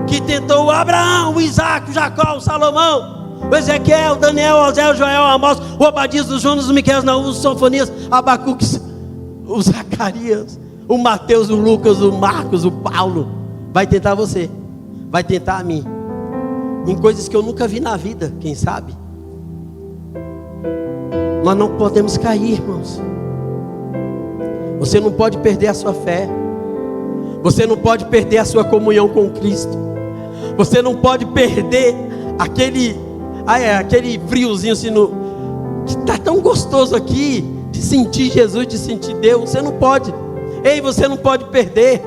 que tentou o Abraão, o Isaac, o Jacó, o Salomão, o Ezequiel, o Daniel, o Osé, o Joel, o Amós, o Obadias, o Jonas, o Miqueias, o Sofonias, Abacuque, o Zacarias, o Mateus, o Lucas, o Marcos, o Paulo. Vai tentar você, vai tentar a mim, em coisas que eu nunca vi na vida, quem sabe. Nós não podemos cair, irmãos. Você não pode perder a sua fé. Você não pode perder a sua comunhão com Cristo. Você não pode perder aquele friozinho assim que está tão gostoso aqui, de sentir Jesus, de sentir Deus. Você não pode. Ei, você não pode perder.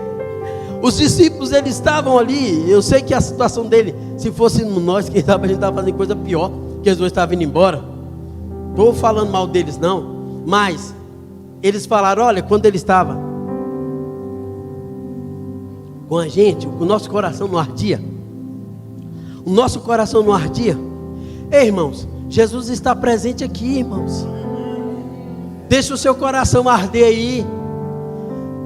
Os discípulos, eles estavam ali. Eu sei que a situação dele, se fosse nós, quem sabe a gente estava fazendo coisa pior, que Jesus estava indo embora. Estou falando mal deles não, mas eles falaram, olha, quando ele estava com a gente, o nosso coração não ardia. O nosso coração não ardia. Ei, irmãos, Jesus está presente aqui, irmãos. Deixa o seu coração arder aí.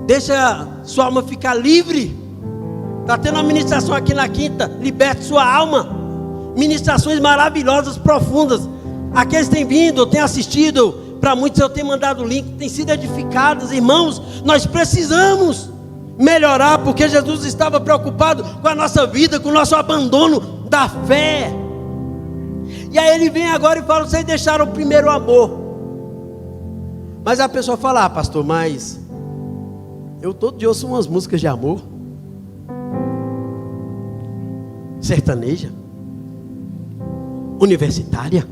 Deixa sua alma ficar livre. Está tendo uma ministração aqui na quinta. Liberte sua alma. Ministrações maravilhosas, profundas. Aqueles têm vindo, têm assistido. Para muitos eu tenho mandado o link. Têm sido edificados, irmãos. Nós precisamos melhorar, porque Jesus estava preocupado com a nossa vida, com o nosso abandono da fé. E aí ele vem agora e fala, vocês deixaram o primeiro amor. Mas a pessoa fala, pastor, mas eu todo dia ouço umas músicas de amor sertaneja, universitária.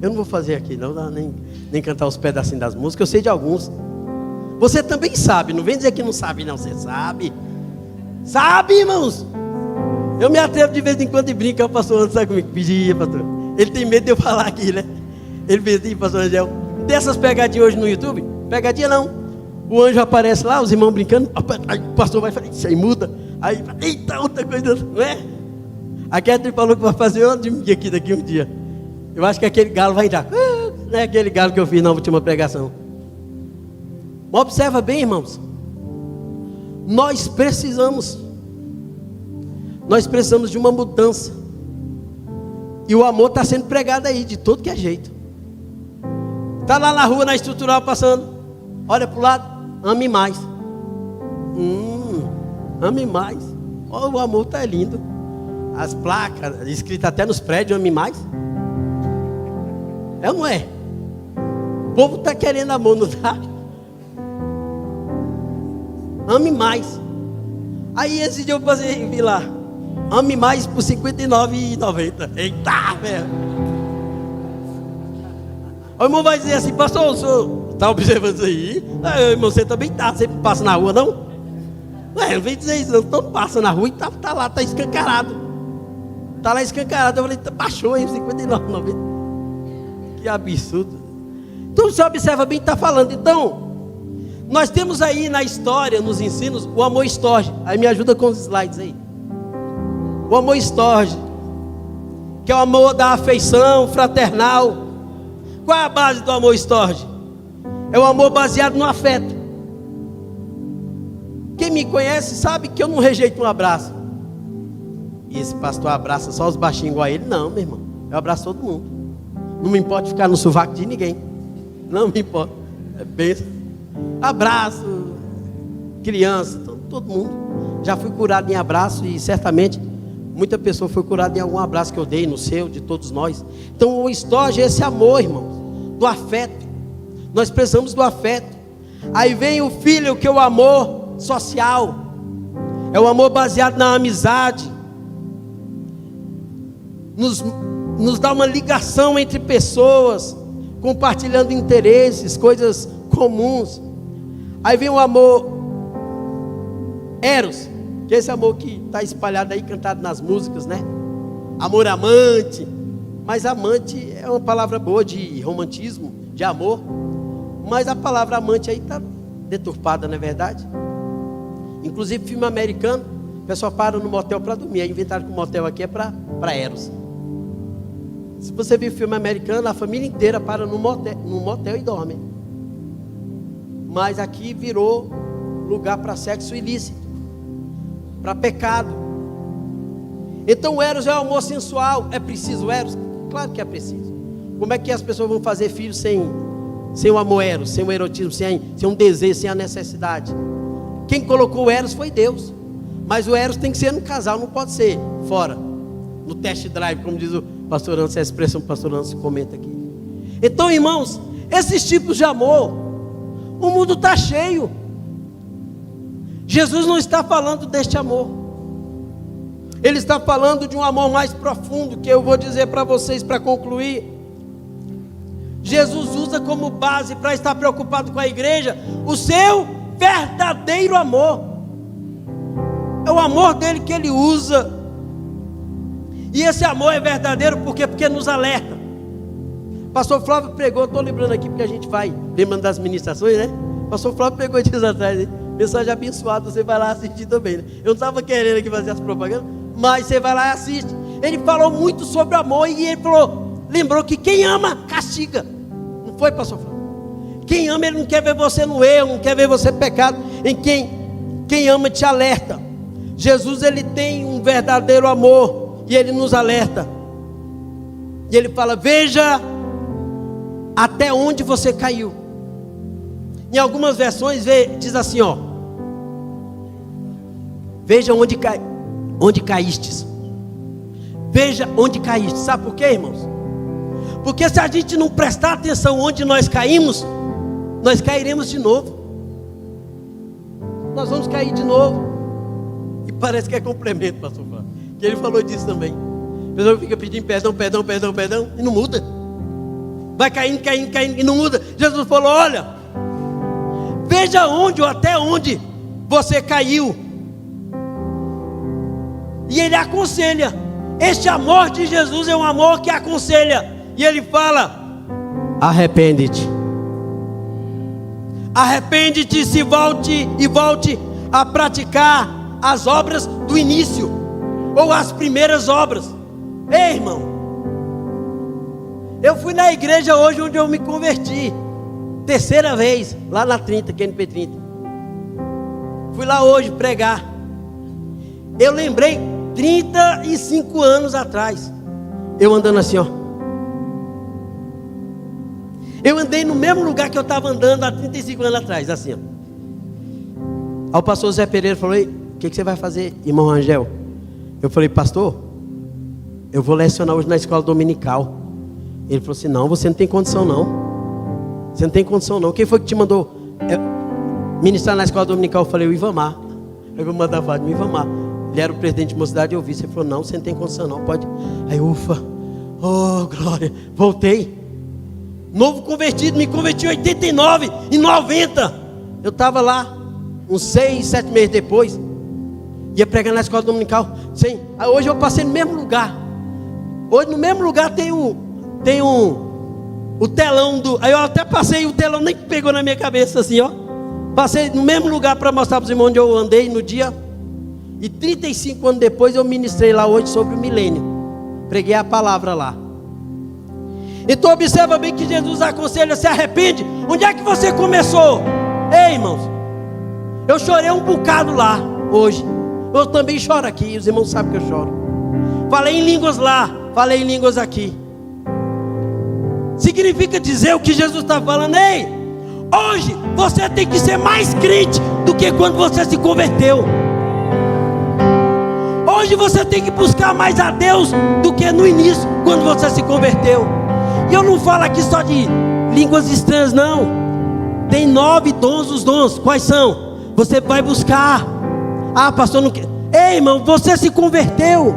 Eu não vou fazer aqui não, nem cantar os pedacinhos das músicas, eu sei de alguns. Você também sabe, não vem dizer que não sabe não, você sabe. Sabe, irmãos? Eu me atrevo de vez em quando e brinco, o pastor Anderson sabe comigo, pedia, pastor. Ele tem medo de eu falar aqui, né? Ele pedia, pastor Angel, dessas pegadinhas hoje no YouTube, pegadinha não. O anjo aparece lá, os irmãos brincando, aí o pastor vai falar, isso aí muda. Aí, eita, outra coisa, não é? A Catherine falou que vai fazer outro aqui daqui um dia. Eu acho que aquele galo vai entrar. Não é aquele galo que eu fiz na última pregação. Observa bem, irmãos. Nós precisamos de uma mudança. E o amor está sendo pregado aí, de todo que é jeito. Está lá na rua, na estrutural, passando. Olha para o lado, ame mais. Ame mais. Olha, o amor está lindo. As placas, escritas até nos prédios, ame mais. É ou não é? O povo está querendo amor, não está? Ame mais. Aí esse dia eu vi lá, ame mais por R$ 59,90. Eita, velho. O irmão vai dizer assim, pastor, o senhor está observando isso aí? Irmão, você também está, você passa na rua, não? Não vem dizer isso, não. Todo passa na rua e tá lá, está escancarado. Está lá escancarado. Eu falei, baixou aí, R$ 59,90. Que absurdo. Então você observa bem o que está falando. Então, nós temos aí na história, nos ensinos, o amor estorge. Aí me ajuda com os slides aí. O amor estorge, que é o amor da afeição fraternal. Qual é a base do amor estorge? É o amor baseado no afeto. Quem me conhece sabe que eu não rejeito um abraço. E esse pastor abraça só os baixinhos igual a ele? Não, meu irmão, eu abraço todo mundo. Não me importa ficar no sovaco de ninguém. Não me importa. É bênção. Abraço, criança, todo mundo. Já fui curado em abraço e certamente Muita pessoa foi curada em algum abraço que eu dei, no seu, de todos nós. Então o estorge é esse amor, irmãos, do afeto. Nós precisamos do afeto. Aí vem o filho, que é o amor social. É o amor baseado na amizade. Nos dá uma ligação entre pessoas, compartilhando interesses, coisas comuns. Aí vem o amor eros, que é esse amor que está espalhado aí, cantado nas músicas, né? Amor amante. Mas amante é uma palavra boa de romantismo, de amor. Mas a palavra amante aí está deturpada, não é verdade? Inclusive filme americano, o pessoal para no motel para dormir. Aí inventaram que o motel aqui é para eros. Se você vir filme americano, a família inteira para no motel e dorme. Mas aqui virou lugar para sexo ilícito, para pecado. Então o eros é o amor sensual. É preciso eros? Claro que é preciso. Como é que as pessoas vão fazer filhos sem o amor eros, sem o erotismo, sem um desejo, sem a necessidade? Quem colocou o eros foi Deus. Mas o eros tem que ser no casal, não pode ser fora, no test drive, como diz o pastor Anderson, essa expressão que o pastor Anderson comenta aqui. Então, irmãos, esses tipos de amor, o mundo está cheio. Jesus não está falando deste amor. Ele está falando de um amor mais profundo, que eu vou dizer para vocês para concluir. Jesus usa como base para estar preocupado com a igreja o seu verdadeiro amor. É o amor dele que ele usa. E esse amor é verdadeiro porque nos alerta. Pastor Flávio pregou, estou lembrando aqui porque a gente vai lembrando das ministrações, né? Pastor Flávio pregou dias atrás, né? Mensagem abençoada, você vai lá assistir também, né? Eu não estava querendo aqui fazer as propagandas, mas você vai lá e assiste. Ele falou muito sobre amor e ele lembrou que quem ama, castiga. Não foi, pastor Flávio? Quem ama, ele não quer ver você no erro, não quer ver você pecado. Em quem ama te alerta. Jesus, ele tem um verdadeiro amor e ele nos alerta. E ele fala: veja até onde você caiu. Em algumas versões diz assim, ó: veja onde caístes. Veja onde caíste. Sabe por quê, irmãos? Porque se a gente não prestar atenção onde nós caímos, nós cairemos de novo. Nós vamos cair de novo. E parece que é complemento, pastor Flávio, que ele falou disso também. A pessoa fica pedindo perdão e não muda. Vai caindo e não muda. Jesus falou: olha, veja onde ou até onde você caiu. E ele aconselha. Este amor de Jesus é um amor que aconselha. E ele fala: arrepende-te. Arrepende-te e volte a praticar as obras do início, ou as primeiras obras. Ei, irmão, eu fui na igreja hoje onde eu me converti, terceira vez, lá na 30, QNP 30. Fui lá hoje pregar. Eu lembrei 35 anos atrás, eu andando assim, ó. Eu andei no mesmo lugar que eu estava andando há 35 anos atrás, assim, ó. Aí o pastor Zé Pereira falou: ei, o que você vai fazer, irmão Rangel? Eu falei: pastor, eu vou lecionar hoje na escola dominical. Ele falou assim: não, você não tem condição não. Você não tem condição não. Quem foi que te mandou ministrar na escola dominical? Eu falei: o Ivamar. Eu vou mandar falar de Ivamar. Ele era o presidente de mocidade e eu vi. Ele falou: não, você não tem condição não, pode. Aí ufa, oh glória, voltei. Novo convertido, me converti em 89, em 90. Eu estava lá, uns 6, 7 meses depois. Ia pregar na escola dominical. Sim. Aí hoje eu passei no mesmo lugar. Hoje no mesmo lugar tem o telão do. Aí eu até passei, o telão nem pegou na minha cabeça assim, ó. Passei no mesmo lugar para mostrar para os irmãos onde eu andei no dia. E 35 anos depois eu ministrei lá hoje sobre o milênio. Preguei a palavra lá. Então observa bem que Jesus aconselha: se arrepende. Onde é que você começou? Ei, irmãos, eu chorei um bocado lá hoje. Eu também choro aqui, os irmãos sabem que eu choro. Falei em línguas lá, falei em línguas aqui. Significa dizer o que Jesus está falando: ei, hoje você tem que ser mais crente do que quando você se converteu. Hoje você tem que buscar mais a Deus do que no início, quando você se converteu. E eu não falo aqui só de línguas estranhas, não. Tem 9 dons, os dons. Quais são? Você vai buscar. Ah, pastor, não quer. Ei, irmão, você se converteu.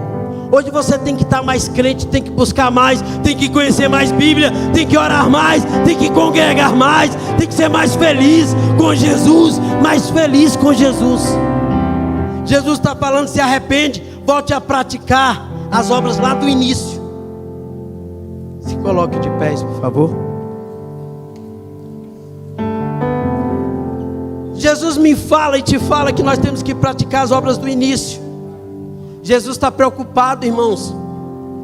Hoje você tem que estar mais crente, tem que buscar mais, tem que conhecer mais Bíblia, tem que orar mais, tem que congregar mais, tem que ser mais feliz com Jesus, mais feliz com Jesus. Jesus está falando, se arrepende, volte a praticar as obras lá do início. Se coloque de pés, por favor. Jesus me fala e te fala que nós temos que praticar as obras do início. Jesus está preocupado, irmãos.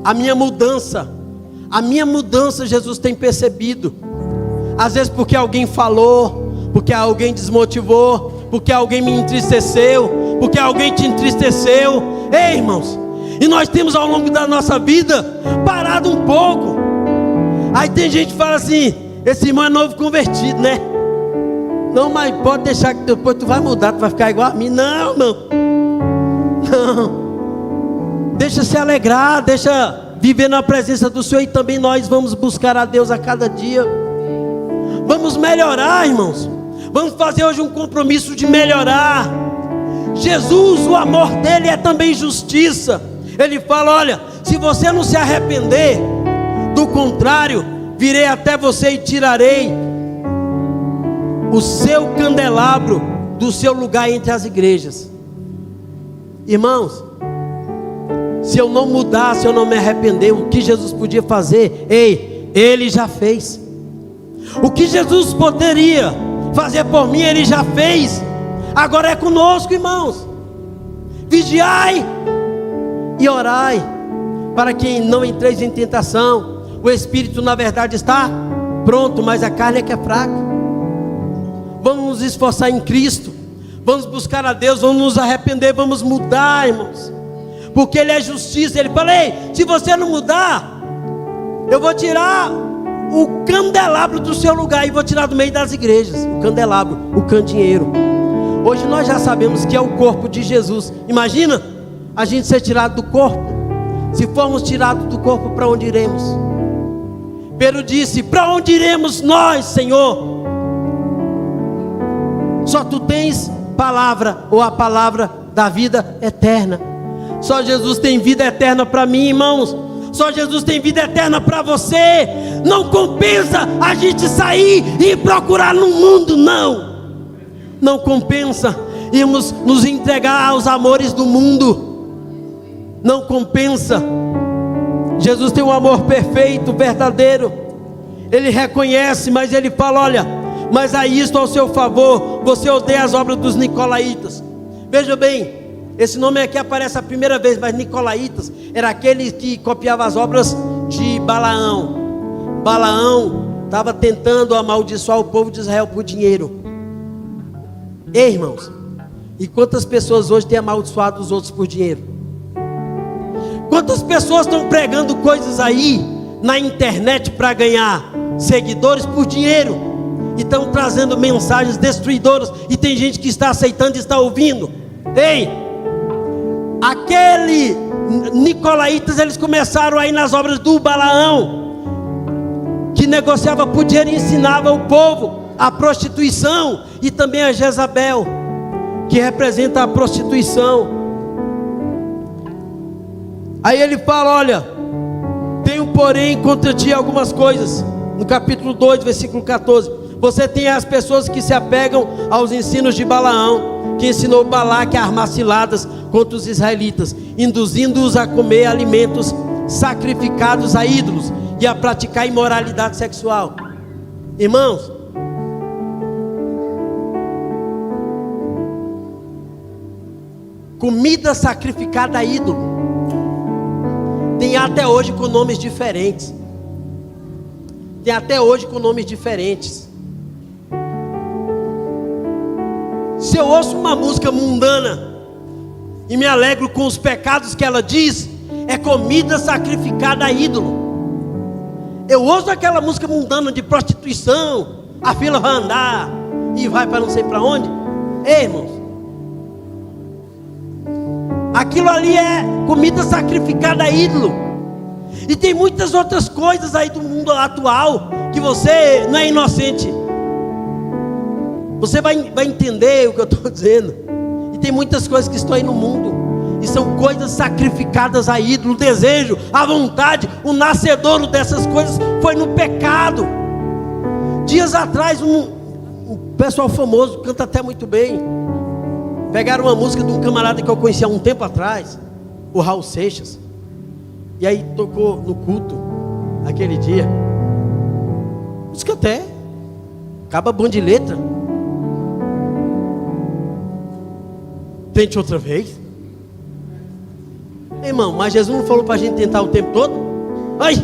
A minha mudança Jesus tem percebido. Às vezes porque alguém falou, porque alguém desmotivou, porque alguém me entristeceu, porque alguém te entristeceu. Ei, irmãos, e nós temos ao longo da nossa vida parado um pouco. Aí tem gente que fala assim: esse irmão é novo convertido, né? Não, mas pode deixar que depois tu vai mudar, tu vai ficar igual a mim. Não, não. Deixa se alegrar, deixa viver na presença do Senhor. E também nós vamos buscar a Deus a cada dia. Vamos melhorar, irmãos. Vamos fazer hoje um compromisso de melhorar. Jesus, o amor dele é também justiça. Ele fala: olha, se você não se arrepender, do contrário, virei até você e tirarei o seu candelabro do seu lugar entre as igrejas. Irmãos, se eu não mudar, se eu não me arrepender, o que Jesus podia fazer? Ei, Ele já fez. O que Jesus poderia fazer por mim, Ele já fez. Agora é conosco, irmãos. Vigiai e orai, para que não entreis em tentação. O espírito na verdade está pronto, mas a carne é que é fraca. Vamos nos esforçar em Cristo, vamos buscar a Deus, vamos nos arrepender, vamos mudar, irmãos, porque Ele é justiça. Ele fala: ei, se você não mudar, eu vou tirar o candelabro do seu lugar, e vou tirar do meio das igrejas, o candelabro, o candeeiro. Hoje nós já sabemos que é o corpo de Jesus. Imagina a gente ser tirado do corpo. Se formos tirados do corpo, para onde iremos? Pedro disse: para onde iremos nós, Senhor? Só tu tens palavra, ou a palavra da vida eterna. Só Jesus tem vida eterna para mim, irmãos. Só Jesus tem vida eterna para você. Não compensa a gente sair e procurar no mundo, não. Não compensa irmos nos entregar aos amores do mundo. Não compensa. Jesus tem um amor perfeito, verdadeiro. Ele reconhece, mas Ele fala: olha, mas a isto ao seu favor, você odeia as obras dos nicolaítas. Veja bem, esse nome aqui aparece a primeira vez, mas nicolaítas era aquele que copiava as obras de Balaão. Balaão estava tentando amaldiçoar o povo de Israel por dinheiro. Ei, irmãos, e quantas pessoas hoje têm amaldiçoado os outros por dinheiro? Quantas pessoas estão pregando coisas aí na internet para ganhar seguidores por dinheiro? E estão trazendo mensagens destruidoras, e tem gente que está aceitando e está ouvindo. Ei, aquele nicolaítas, eles começaram aí nas obras do Balaão, que negociava por dinheiro e ensinava o povo a prostituição, e também a Jezabel, que representa a prostituição. Aí ele fala: olha, tenho porém contra ti algumas coisas. No capítulo 2, versículo 14. Você tem as pessoas que se apegam aos ensinos de Balaão, que ensinou Balaque a armar ciladas contra os israelitas, induzindo-os a comer alimentos sacrificados a ídolos e a praticar imoralidade sexual. Irmãos, comida sacrificada a ídolo tem até hoje com nomes diferentes. Tem até hoje com nomes diferentes. Se eu ouço uma música mundana e me alegro com os pecados que ela diz, é comida sacrificada a ídolo. Eu ouço aquela música mundana de prostituição, a fila vai andar e vai para não sei para onde. Ei, irmãos, Aquilo ali é comida sacrificada a ídolo. E tem muitas outras coisas aí do mundo atual que você não é inocente. Você vai entender o que eu estou dizendo. E tem muitas coisas que estão aí no mundo, e são coisas sacrificadas a ídolo. O desejo, a vontade, o nascedouro dessas coisas foi no pecado. Dias atrás um pessoal famoso, canta até muito bem, pegaram uma música de um camarada que eu conhecia há um tempo atrás, o Raul Seixas, e aí tocou no culto aquele dia. Música até acaba bom de letra. Tente outra vez. Irmão, mas Jesus não falou para a gente tentar o tempo todo? Ai,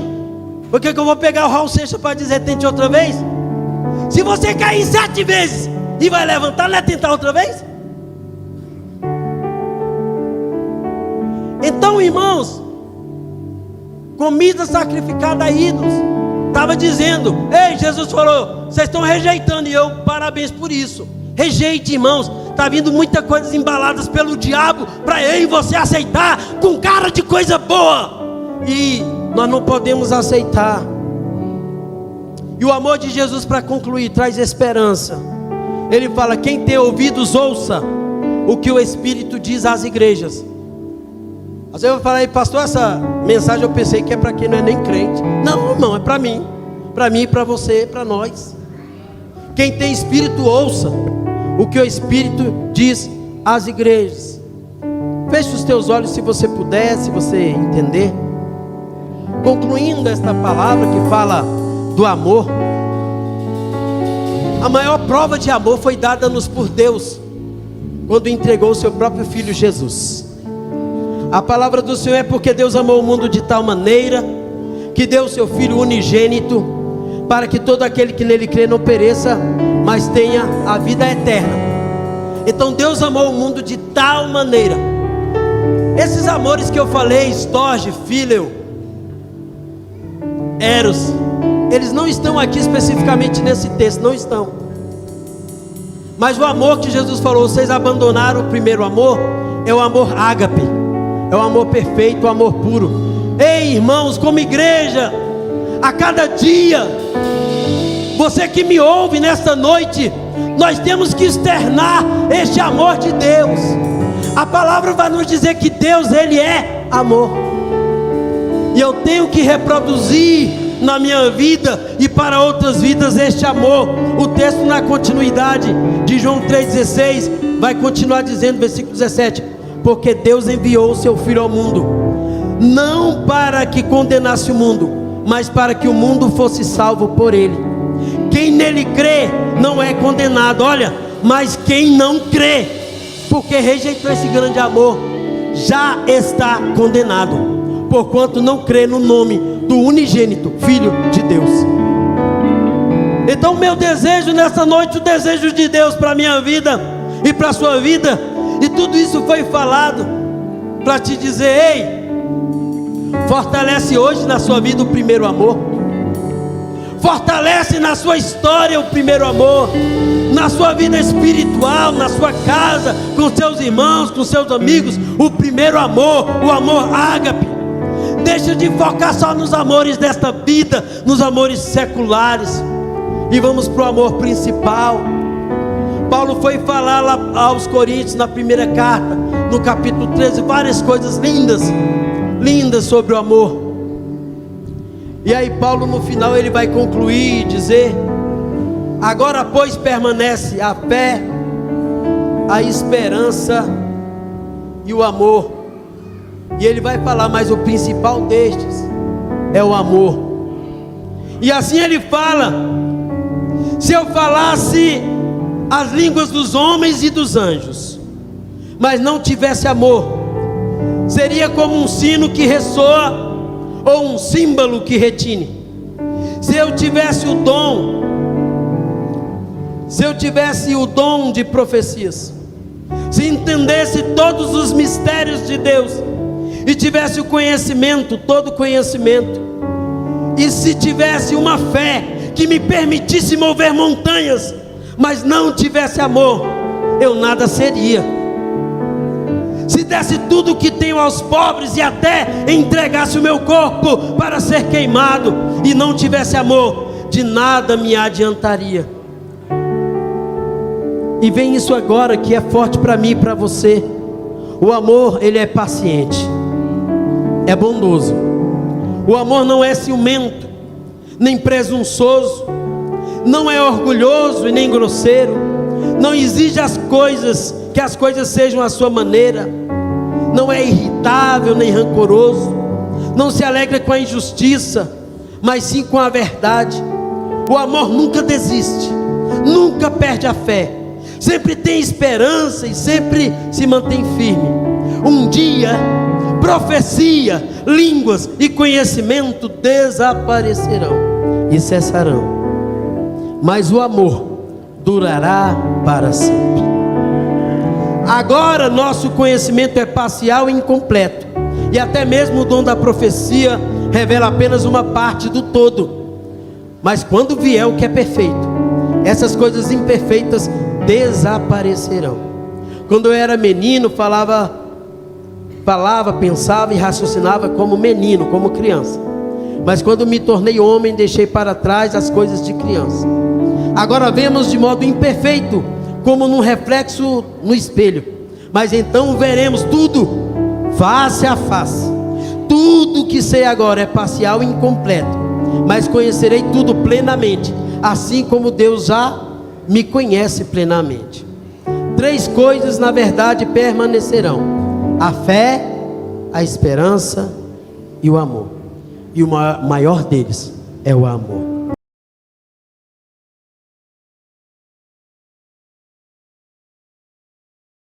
por que eu vou pegar o Raul Seixas para dizer tente outra vez? Se você cair 7 vezes e vai levantar, não é tentar outra vez? Então, irmãos, comida sacrificada a ídolos. Estava dizendo, ei, Jesus falou, vocês estão rejeitando, e eu, parabéns por isso. Rejeite, irmãos. Está vindo muitas coisas embaladas pelo diabo para eu e você aceitar com cara de coisa boa, e nós não podemos aceitar. E o amor de Jesus, para concluir, traz esperança. Ele fala: quem tem ouvidos, ouça o que o Espírito diz às igrejas. Às vezes eu vou falar, pastor, essa mensagem eu pensei que é para quem não é nem crente. Não, irmão, é para mim, para você, para nós. Quem tem espírito, ouça o que o Espírito diz às igrejas. Feche os teus olhos, se você puder, se você entender. Concluindo esta palavra que fala do amor, a maior prova de amor foi dada-nos por Deus, quando entregou o seu próprio Filho Jesus. A palavra do Senhor é: porque Deus amou o mundo de tal maneira, que deu o seu Filho unigênito, para que todo aquele que nele crê não pereça, mas tenha a vida eterna. Então Deus amou o mundo de tal maneira. Esses amores que eu falei, Storge, Phileo, Eros, eles não estão aqui especificamente nesse texto, não estão. Mas o amor que Jesus falou, vocês abandonaram o primeiro amor, é o amor ágape, é o amor perfeito, o amor puro. Ei, irmãos, como igreja, a cada dia, você que me ouve nesta noite, nós temos que externar este amor de Deus. A palavra vai nos dizer que Deus, Ele é amor, e eu tenho que reproduzir na minha vida e para outras vidas este amor. O texto, na continuidade de João 3,16, vai continuar dizendo, versículo 17: porque Deus enviou o seu Filho ao mundo, não para que condenasse o mundo, mas para que o mundo fosse salvo por ele. Quem nele crê não é condenado, olha, mas quem não crê, porque rejeitou esse grande amor, já está condenado, porquanto não crê no nome do unigênito Filho de Deus. Então meu desejo nessa noite, o desejo de Deus para a minha vida e para a sua vida, e tudo isso foi falado para te dizer: ei, fortalece hoje na sua vida o primeiro amor. Fortalece na sua história o primeiro amor, na sua vida espiritual, na sua casa, com seus irmãos, com seus amigos, o primeiro amor, o amor ágape. Deixa de focar só nos amores desta vida, nos amores seculares, e vamos para o amor principal. Paulo foi falar lá aos Coríntios, na primeira carta, no capítulo 13, várias coisas lindas, lindas sobre o amor. E aí Paulo no final ele vai concluir e dizer: agora pois permanece a fé, a esperança e o amor. E ele vai falar, mas o principal destes é o amor. E assim ele fala: se eu falasse as línguas dos homens e dos anjos, mas não tivesse amor, seria como um sino que ressoa, ou um símbolo que retine. Se eu tivesse o dom de profecias, se entendesse todos os mistérios de Deus, e tivesse o conhecimento, todo conhecimento, e se tivesse uma fé que me permitisse mover montanhas, mas não tivesse amor, eu nada seria. se desse tudo o que tenho aos pobres e até entregasse o meu corpo para ser queimado, e não tivesse amor, de nada me adiantaria. E vem isso agora que é forte para mim e para você. O amor, ele é paciente, é bondoso. O amor não é ciumento, nem presunçoso, não é orgulhoso e nem grosseiro, não exige que as coisas sejam à sua maneira, não é irritável nem rancoroso, não se alegra com a injustiça, mas sim com a verdade. O amor nunca desiste, nunca perde a fé, sempre tem esperança e sempre se mantém firme. Um dia, profecia, línguas e conhecimento desaparecerão e cessarão, mas o amor durará para sempre. Agora nosso conhecimento é parcial e incompleto, e até mesmo o dom da profecia revela apenas uma parte do todo. Mas quando vier o que é perfeito, essas coisas imperfeitas desaparecerão. Quando eu era menino, falava, pensava e raciocinava como menino, como criança. Mas quando me tornei homem, deixei para trás as coisas de criança. Agora vemos de modo imperfeito, como num reflexo no espelho. Mas então veremos tudo face a face. Tudo que sei agora é parcial e incompleto, mas conhecerei tudo plenamente, assim como Deus já me conhece plenamente. 3 coisas na verdade permanecerão: a fé, a esperança e o amor. E o maior deles é o amor.